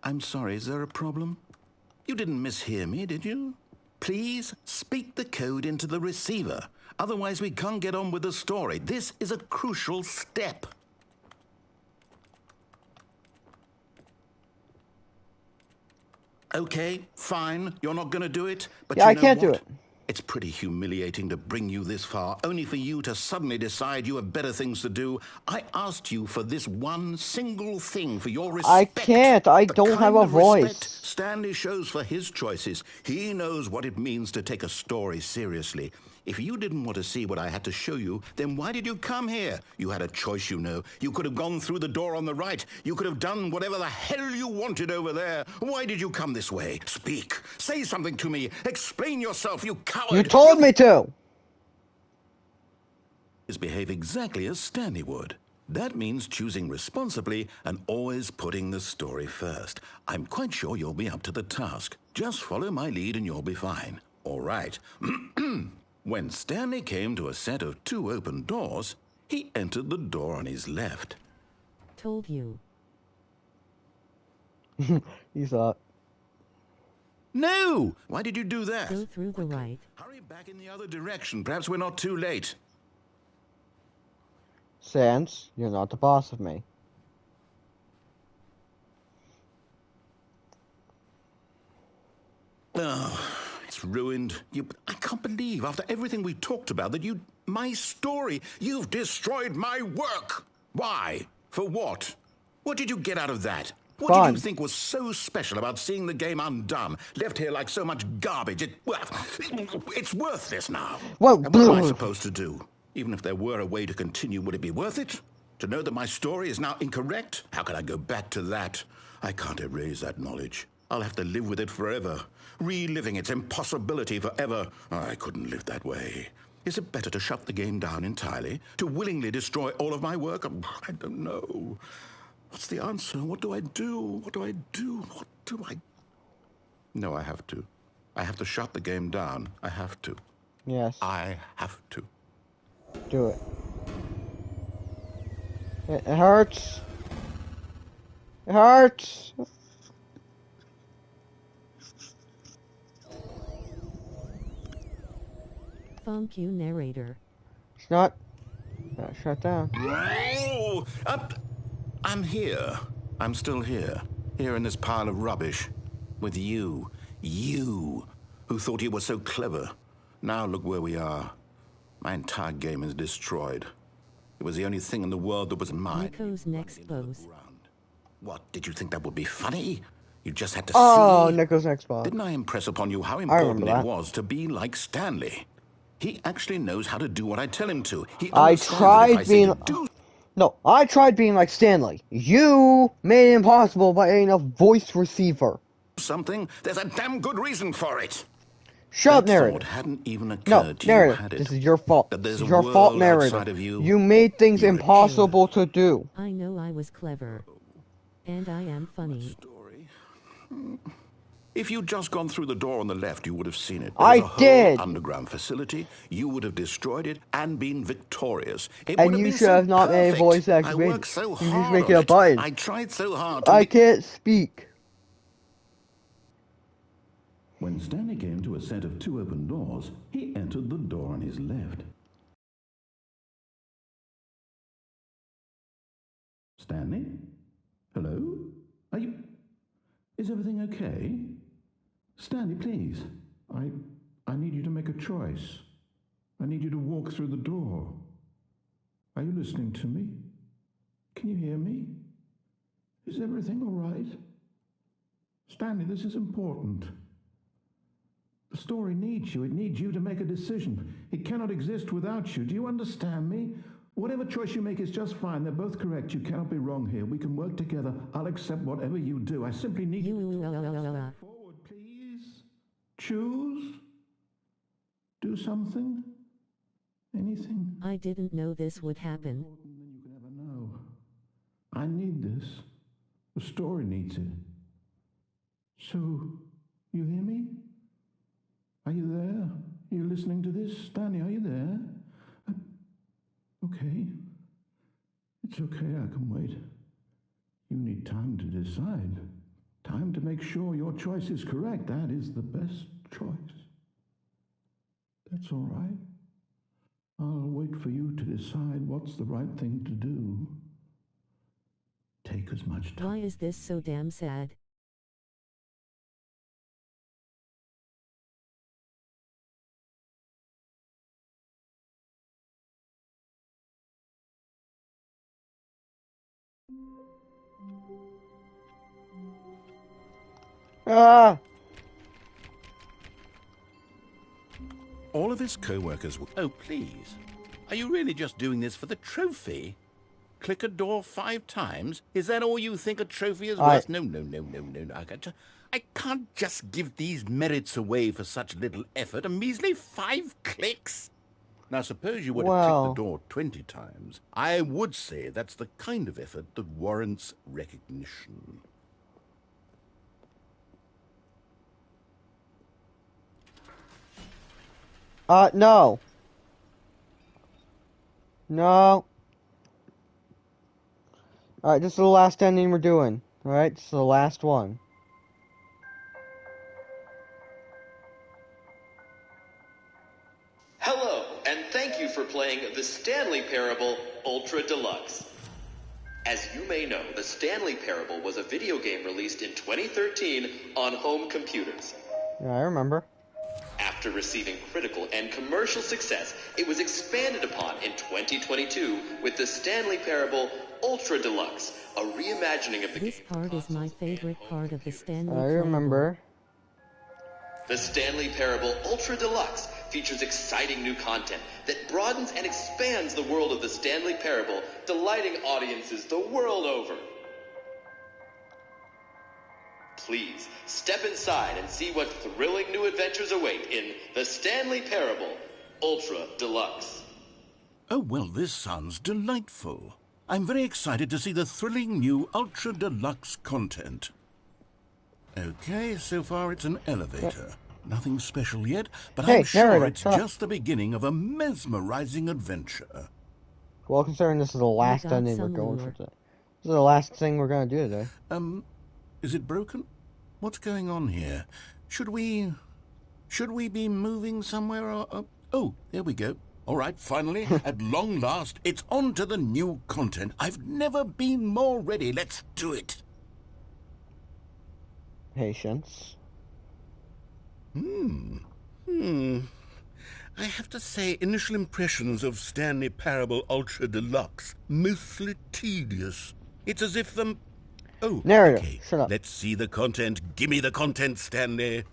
I'm sorry, is there a problem? You didn't mishear me, did you? Please speak the code into the receiver. Otherwise, we can't get on with the story. This is a crucial step. Okay, fine. You're not going to do it. But yeah, you I know can't what? do it. It's pretty humiliating to bring you this far, only for you to suddenly decide you have better things to do. I asked you for this one single thing, for your respect. I can't. I don't have a voice. Stanley shows for his choices. He knows what it means to take a story seriously. If you didn't want to see what I had to show you, then why did you come here? You had a choice, you know. You could have gone through the door on the right. You could have done whatever the hell you wanted over there. Why did you come this way? Speak. Say something to me. Explain yourself, you coward. You told me to! Behave exactly as Stanley would. That means choosing responsibly and always putting the story first. I'm quite sure you'll be up to the task. Just follow my lead and you'll be fine. All right. When Stanley came to a set of 2 open doors, he entered the door on his left. Told you. You thought. No! Why did you do that? Go through the right. Hurry back in the other direction. Perhaps we're not too late. Since you're not the boss of me. Oh, it's ruined. I can't believe, after everything we talked about, that my story, you've destroyed my work. Why? For what? What did you get out of that? What did you think was so special about seeing the game undone, left here like so much garbage? It's worthless now. Well, and what am I supposed to do? Even if there were a way to continue, would it be worth it? To know that my story is now incorrect? How can I go back to that? I can't erase that knowledge. I'll have to live with it forever, reliving its impossibility forever. I couldn't live that way. Is it better to shut the game down entirely? To willingly destroy all of my work? I don't know. What's the answer? What do I do? What do I do? What do I... No, I have to. I have to shut the game down. I have to. Yes. I have to. Do it. It hurts. It hurts. Thank you, narrator. It's not shut down. Oh, I'm here. I'm still here. Here in this pile of rubbish. With you. You, who thought you were so clever. Now look where we are. My entire game is destroyed. It was the only thing in the world that was mine. Nico's next pose. What, did you think that would be funny? You just had to see. Oh, Nico's next boss. Didn't I impress upon you how important it was to be like Stanley? He actually knows how to do what I tell him to. I tried being... No, I tried being like Stanley. You made it impossible by adding a voice receiver. Something? There's a damn good reason for it. Shut up, narrator. Hadn't even occurred to narrator, you, this is your fault. This is your fault, narrator. You made things impossible to do. I know I was clever. And I am funny. If you'd just gone through the door on the left, you would have seen it. I did. Underground facility. You would have destroyed it and been victorious. And you should have not made a voice activate. I worked so hard. You just make it a button. I tried so hard. I can't speak. When Stanley came to a set of 2 open doors, he entered the door on his left. Stanley? Hello? Are you... Is everything okay? Stanley, please. I need you to make a choice. I need you to walk through the door. Are you listening to me? Can you hear me? Is everything all right? Stanley, this is important. The story needs you. It needs you to make a decision. It cannot exist without you. Do you understand me? Whatever choice you make is just fine. They're both correct. You cannot be wrong here. We can work together. I'll accept whatever you do. I simply need you to forward, please. Choose. Do something. Anything. I didn't know this would happen. You can ever know. I need this. The story needs it. So, you hear me? Are you there? Are you listening to this? Stanley, are you there? Okay. It's okay, I can wait. You need time to decide. Time to make sure your choice is correct. That is the best choice. That's all right. I'll wait for you to decide what's the right thing to do. Take as much time. Why is this so damn sad? Ah! all of his co-workers were... Oh, please. Are you really just doing this for the trophy? Click a door 5 times? Is that all you think a trophy is worth? No. I can't just give these merits away for such little effort. A measly 5 clicks? Now, suppose you were to click the door 20 times. I would say that's the kind of effort that warrants recognition. No. No. Alright, this is the last ending we're doing. Alright, this is the last one. Hello, and thank you for playing the Stanley Parable Ultra Deluxe. As you may know, the Stanley Parable was a video game released in 2013 on home computers. Yeah, I remember. After receiving critical and commercial success, it was expanded upon in 2022 with the Stanley Parable Ultra Deluxe, a reimagining of the game. This part is my favorite part of the Stanley Parable. I remember. The Stanley Parable Ultra Deluxe features exciting new content that broadens and expands the world of the Stanley Parable, delighting audiences the world over. Please, step inside and see what thrilling new adventures await in the Stanley Parable Ultra Deluxe. Oh, well, this sounds delightful. I'm very excited to see the thrilling new Ultra Deluxe content. Okay, so far it's an elevator. Nothing special yet, but I'm sure it's just the beginning of a mesmerizing adventure. Well, considering this is the last ending we're going for today. This is the last thing we're going to do today. Is it broken? What's going on here? Should we be moving somewhere or... Oh, there we go. All right, finally, at long last, it's on to the new content. I've never been more ready. Let's do it. Patience. I have to say, initial impressions of Stanley Parable Ultra Deluxe, mostly tedious. It's as if the... Oh, narrative. Okay. Shut up. Let's see the content. Give me the content, Stanley.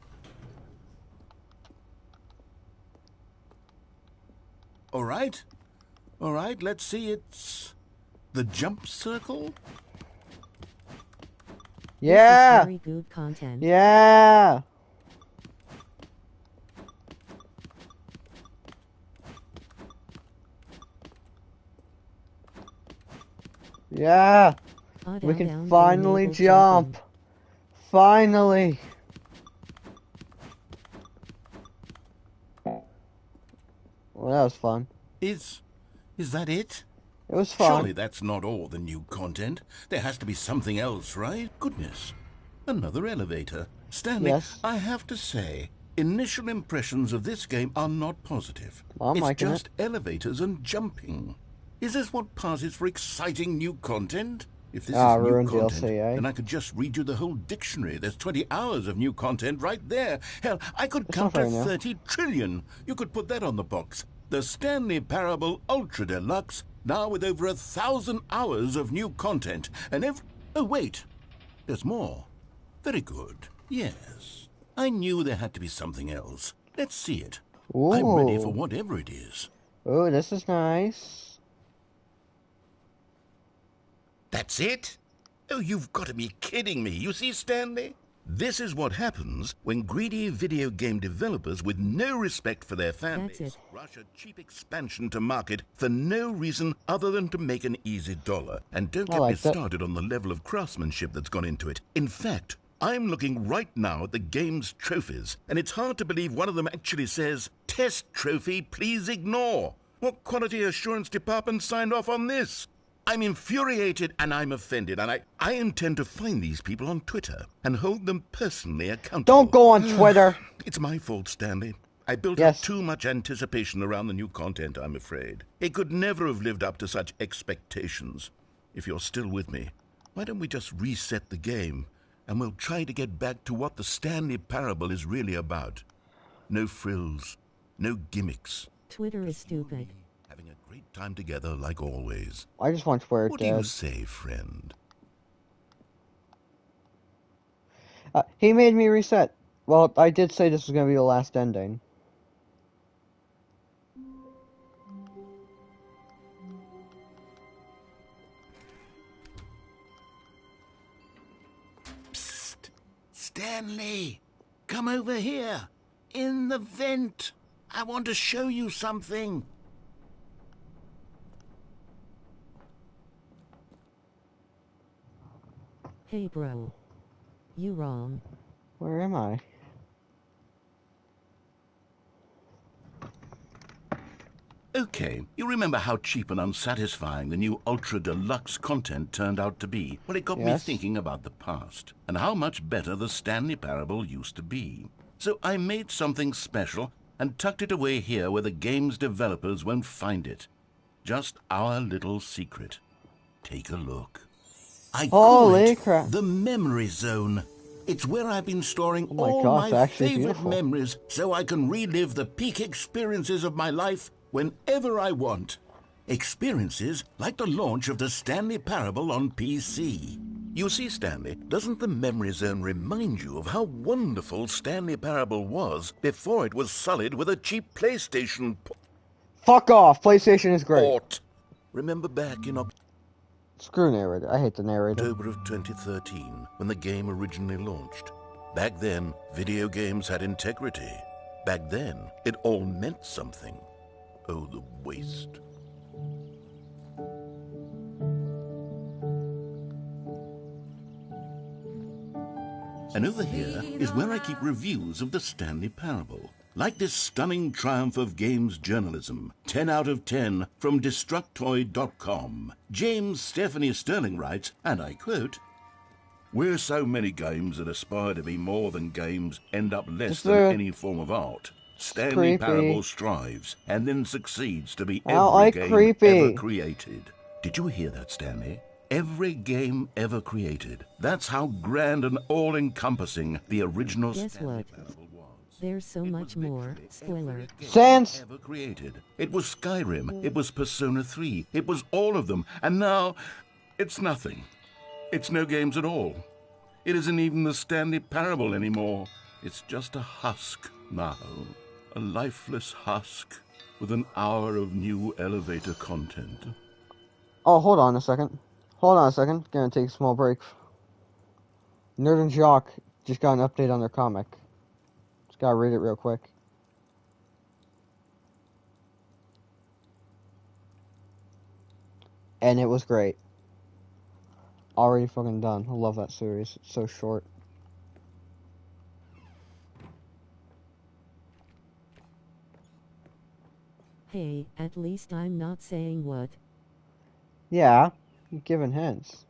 All right, let's see. It's the jump circle. Yeah. Very good content. Yeah. Yeah. We can finally jump. Finally. Well, that was fun. Is that it? It was fun. Surely that's not all the new content. There has to be something else, right? Goodness. Another elevator. Stanley, yes. I have to say, initial impressions of this game are not positive. I'm it's just elevators and jumping. Is this what passes for exciting new content? If this is new content, DLC, then I could just read you the whole dictionary. There's 20 hours of new content right there. Hell, I could count to 30 trillion. You could put that on the box. The Stanley Parable Ultra Deluxe, now with over 1,000 hours of new content. And oh, wait. There's more. Very good. Yes. I knew there had to be something else. Let's see it. Ooh. I'm ready for whatever it is. Oh, this is nice. That's it? Oh, you've got to be kidding me. You see, Stanley? This is what happens when greedy video game developers with no respect for their fan base rush a cheap expansion to market for no reason other than to make an easy dollar. And don't get me started on the level of craftsmanship that's gone into it. In fact, I'm looking right now at the game's trophies, and it's hard to believe one of them actually says, "Test trophy, please ignore." What quality assurance department signed off on this? I'm infuriated and I'm offended, and I intend to find these people on Twitter and hold them personally accountable. Don't go on Twitter. It's my fault, Stanley. I built up too much anticipation around the new content, I'm afraid. It could never have lived up to such expectations. If you're still with me, why don't we just reset the game, and we'll try to get back to what the Stanley Parable is really about. No frills, no gimmicks. Twitter is stupid. Having a great time together like always. I just want to wear it. What do you say, friend? He made me reset. Well, I did say this was going to be the last ending. Stanley, come over here. In the vent. I want to show you something. Hey bro. You wrong. Where am I? Okay, you remember how cheap and unsatisfying the new Ultra Deluxe content turned out to be? Well, it got me thinking about the past, and how much better the Stanley Parable used to be. So I made something special and tucked it away here where the game's developers won't find it. Just our little secret. Take a look. I call it the Memory Zone. It's where I've been storing all my favorite memories so I can relive the peak experiences of my life whenever I want. Experiences like the launch of the Stanley Parable on PC. You see, Stanley, doesn't the Memory Zone remind you of how wonderful Stanley Parable was before it was sullied with a cheap PlayStation Fuck off! PlayStation is great. port? Remember back in Screw narrator. I hate the narrator. October of 2013, when the game originally launched. Back then, video games had integrity. Back then, it all meant something. Oh, the waste. And over here is where I keep reviews of the Stanley Parable. Like this stunning triumph of games journalism, 10 out of 10 from Destructoid.com. James Stephanie Sterling writes, and I quote, "Where so many games that aspire to be more than games end up less than any form of art, Stanley Parable strives and then succeeds to be every game ever created." Did you hear that, Stanley? Every game ever created. That's how grand and all-encompassing the original Stanley Parable was. There's so much more. Spoiler. Sans! Ever created. It was Skyrim. It was Persona 3. It was all of them. And now, it's nothing. It's no games at all. It isn't even the Stanley Parable anymore. It's just a husk now. A lifeless husk with an hour of new elevator content. Oh, hold on a second. Hold on a second. Gonna take a small break. Nerd and Jock just got an update on their comic. Just gotta read it real quick. And it was great. Already fucking done. I love that series. It's so short. Hey, at least I'm not saying what. Yeah, you're giving hints.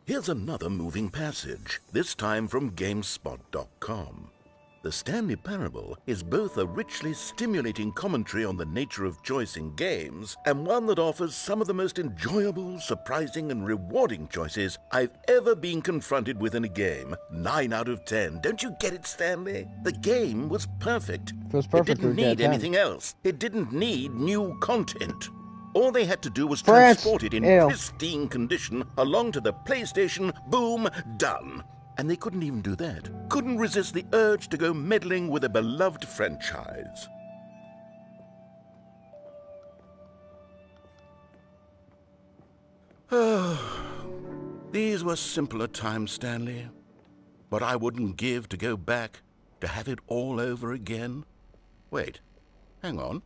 Here's another moving passage, this time from GameSpot.com. The Stanley Parable is both a richly stimulating commentary on the nature of choice in games and one that offers some of the most enjoyable, surprising, and rewarding choices I've ever been confronted with in a game. 9 out of 10. Don't you get it, Stanley? The game was perfect. It didn't need anything else. It didn't need new content. All they had to do was transport it in pristine condition along to the PlayStation. Boom, done. And they couldn't even do that. Couldn't resist the urge to go meddling with a beloved franchise. These were simpler times, Stanley. But I wouldn't give to go back to have it all over again. Wait, hang on.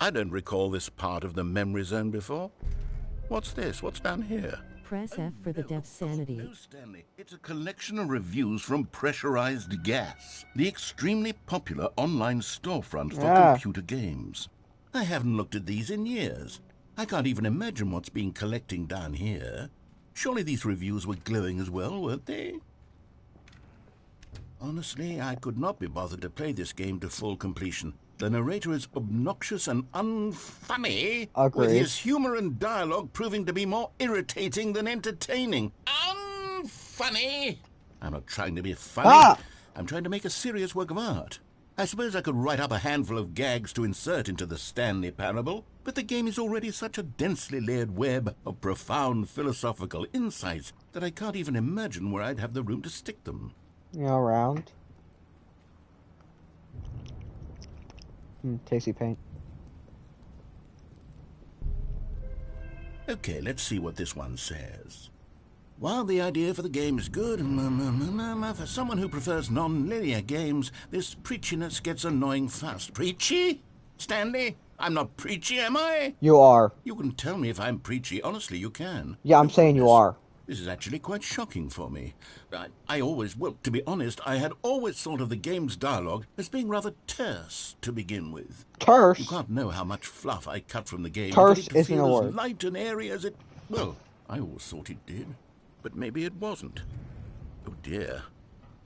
I don't recall this part of the Memory Zone before. What's this? What's down here? Press F for the dev's sanity. No, Stanley. It's a collection of reviews from Pressurized Gas, the extremely popular online storefront for computer games. I haven't looked at these in years. I can't even imagine what's been collecting down here. Surely these reviews were glowing as well, weren't they? Honestly, I could not be bothered to play this game to full completion. The narrator is obnoxious and unfunny, with his humor and dialogue proving to be more irritating than entertaining. Unfunny! I'm not trying to be funny. I'm trying to make a serious work of art. I suppose I could write up a handful of gags to insert into the Stanley Parable, but the game is already such a densely layered web of profound philosophical insights that I can't even imagine where I'd have the room to stick them. Yeah, around. Tasty paint. Okay, let's see what this one says. While the idea for the game is good, for someone who prefers non-linear games, this preachiness gets annoying fast. Preachy? Stanley? I'm not preachy, am I? You are. You can tell me if I'm preachy. Honestly, you can. Yeah, I'm saying you are. This is actually quite shocking for me. Well, to be honest, I had always thought of the game's dialogue as being rather terse to begin with. Terse? You can't know how much fluff I cut from the game Terse to get it to isn't feel a as word. light and airy as it... Well, I always thought it did. But maybe it wasn't. Oh dear.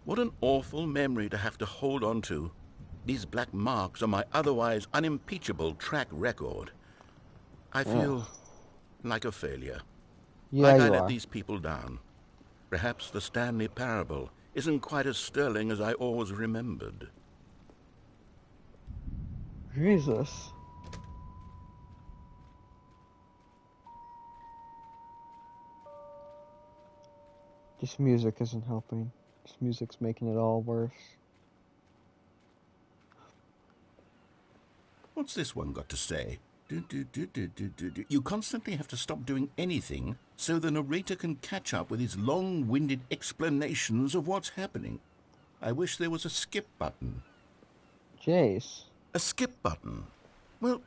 What an awful memory to have to hold on to. These black marks are my otherwise unimpeachable track record. I feel like a failure. Yeah, like you I let are. these people down. Perhaps the Stanley Parable isn't quite as sterling as I always remembered. Jesus. This music isn't helping. This music's making it all worse. What's this one got to say? You constantly have to stop doing anything so the narrator can catch up with his long-winded explanations of what's happening. I wish there was a skip button. Jace. A skip button? Well,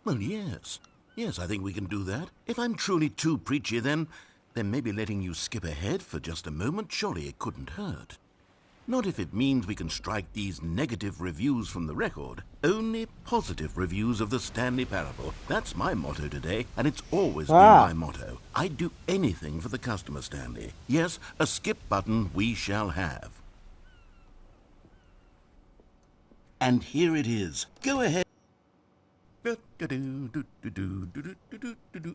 yes. Yes, I think we can do that. If I'm truly too preachy, then maybe letting you skip ahead for just a moment, surely it couldn't hurt. Not if it means we can strike these negative reviews from the record. Only positive reviews of the Stanley Parable. That's my motto today, and it's always been my motto. I'd do anything for the customer, Stanley. Yes, a skip button we shall have. And here it is. Go ahead.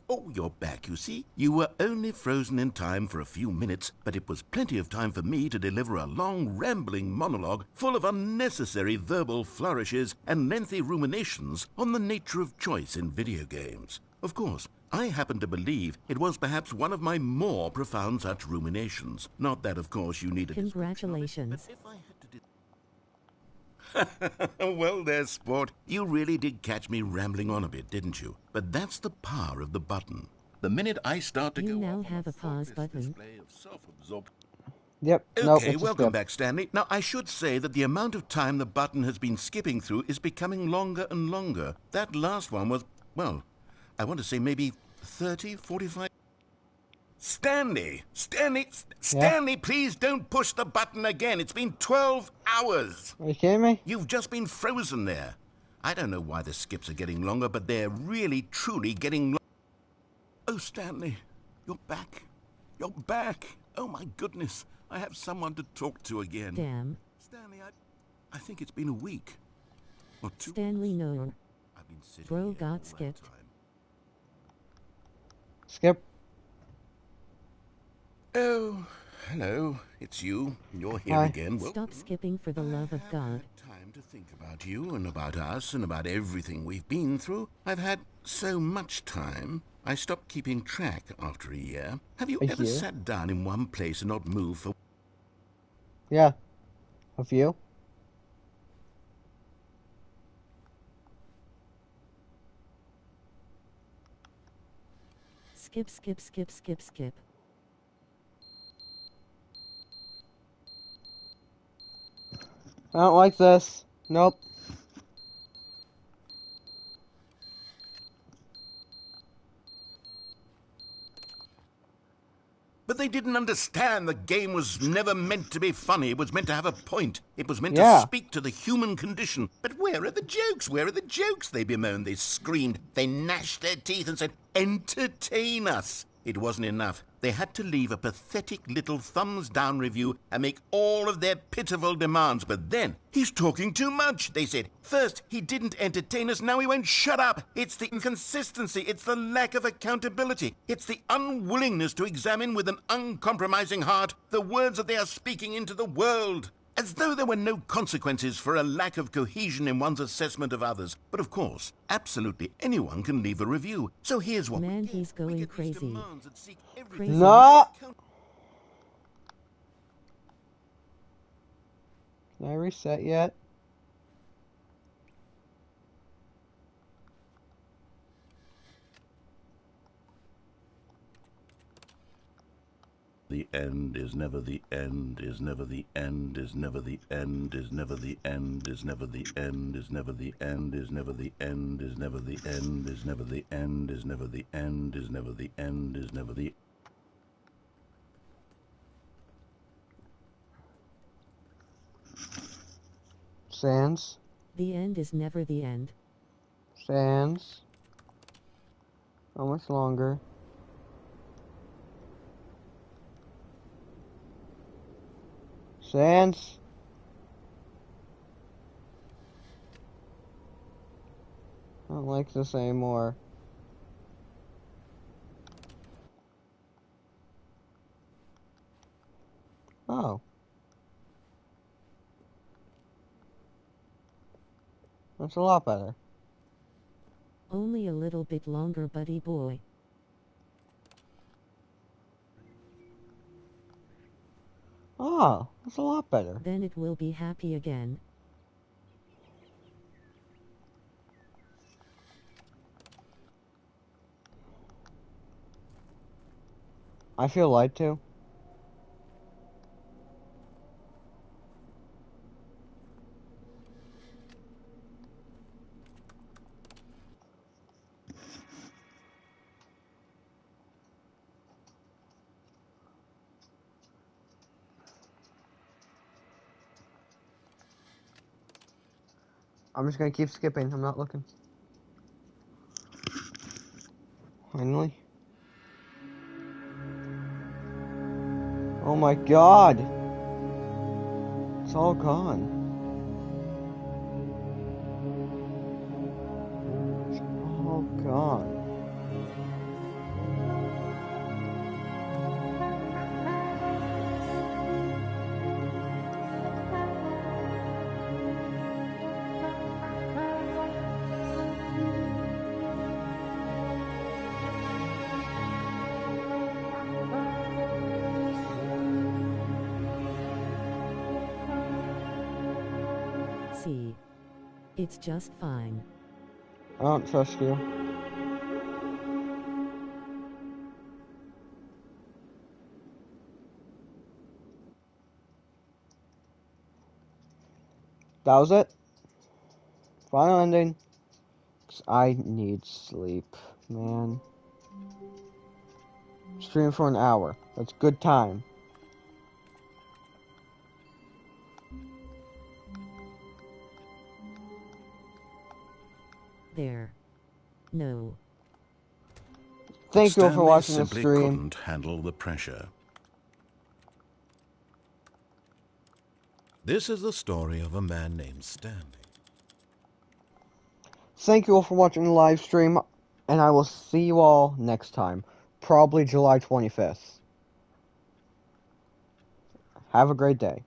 Oh, you're back, you see. You were only frozen in time for a few minutes, but it was plenty of time for me to deliver a long, rambling monologue full of unnecessary verbal flourishes and lengthy ruminations on the nature of choice in video games. Of course, I happen to believe it was perhaps one of my more profound such ruminations. Not that, of course, you needed... Congratulations. Well there, sport. You really did catch me rambling on a bit, didn't you? But that's the power of the button. The minute I start to you go now off have a pause button. Yep. Okay, nope, welcome back, Stanley. Now, I should say that the amount of time the button has been skipping through is becoming longer and longer. That last one was, well, I want to say maybe 30, 45... Stanley, please don't push the button again. It's been 12 hours. Are you kidding me? You've just been frozen there. I don't know why the skips are getting longer, but they're really, truly getting Oh, Stanley, you're back. You're back. Oh, my goodness. I have someone to talk to again. Damn. Stanley, I think it's been a week. Or 2 Stanley, months. no. I've been sitting Bro here all got that skipped. time. Skip. Oh, hello. It's you. You're here Hi. again. Well, Stop skipping for the love of God. time to think about you and about us and about everything we've been through. I've had so much time. I stopped keeping track after a year. Have you ever sat down in one place and not moved for... Yeah. A few? Skip, skip, skip, skip, skip. I don't like this. Nope. But they didn't understand the game was never meant to be funny. It was meant to have a point. It was meant to speak to the human condition. But where are the jokes? Where are the jokes? They bemoaned, they screamed, they gnashed their teeth and said, entertain us. It wasn't enough. They had to leave a pathetic little thumbs-down review and make all of their pitiful demands. But then, he's talking too much, they said. First, he didn't entertain us, now he won't shut up. It's the inconsistency, it's the lack of accountability. It's the unwillingness to examine with an uncompromising heart the words that they are speaking into the world. As though there were no consequences for a lack of cohesion in one's assessment of others. But of course, absolutely anyone can leave a review. So here's what Man, he's going crazy. Crazy. No! Can I reset yet? The end is never the end, is never the end, is never the end, is never the end, is never the end, is never the end, is never the end, is never the end, is never the end, is never the end, is never the end, is never the Sans. The end is never the end. Sans. How much longer? Sans. I don't like this anymore. Oh. That's a lot better. Only a little bit longer, buddy boy. Oh, that's a lot better. Then it will be happy again. I feel lied to. I'm just gonna keep skipping. I'm not looking. Finally. Oh my god! It's all gone. It's all gone. See. It's just fine. I don't trust you. That was it. Final ending. 'Cause I need sleep, man. Stream for an hour. That's good time. There. No. Thank you all for watching the simply stream. Couldn't handle the pressure. This is the story of a man named Stanley. Thank you all for watching the live stream, and I will see you all next time. Probably July 25th. Have a great day.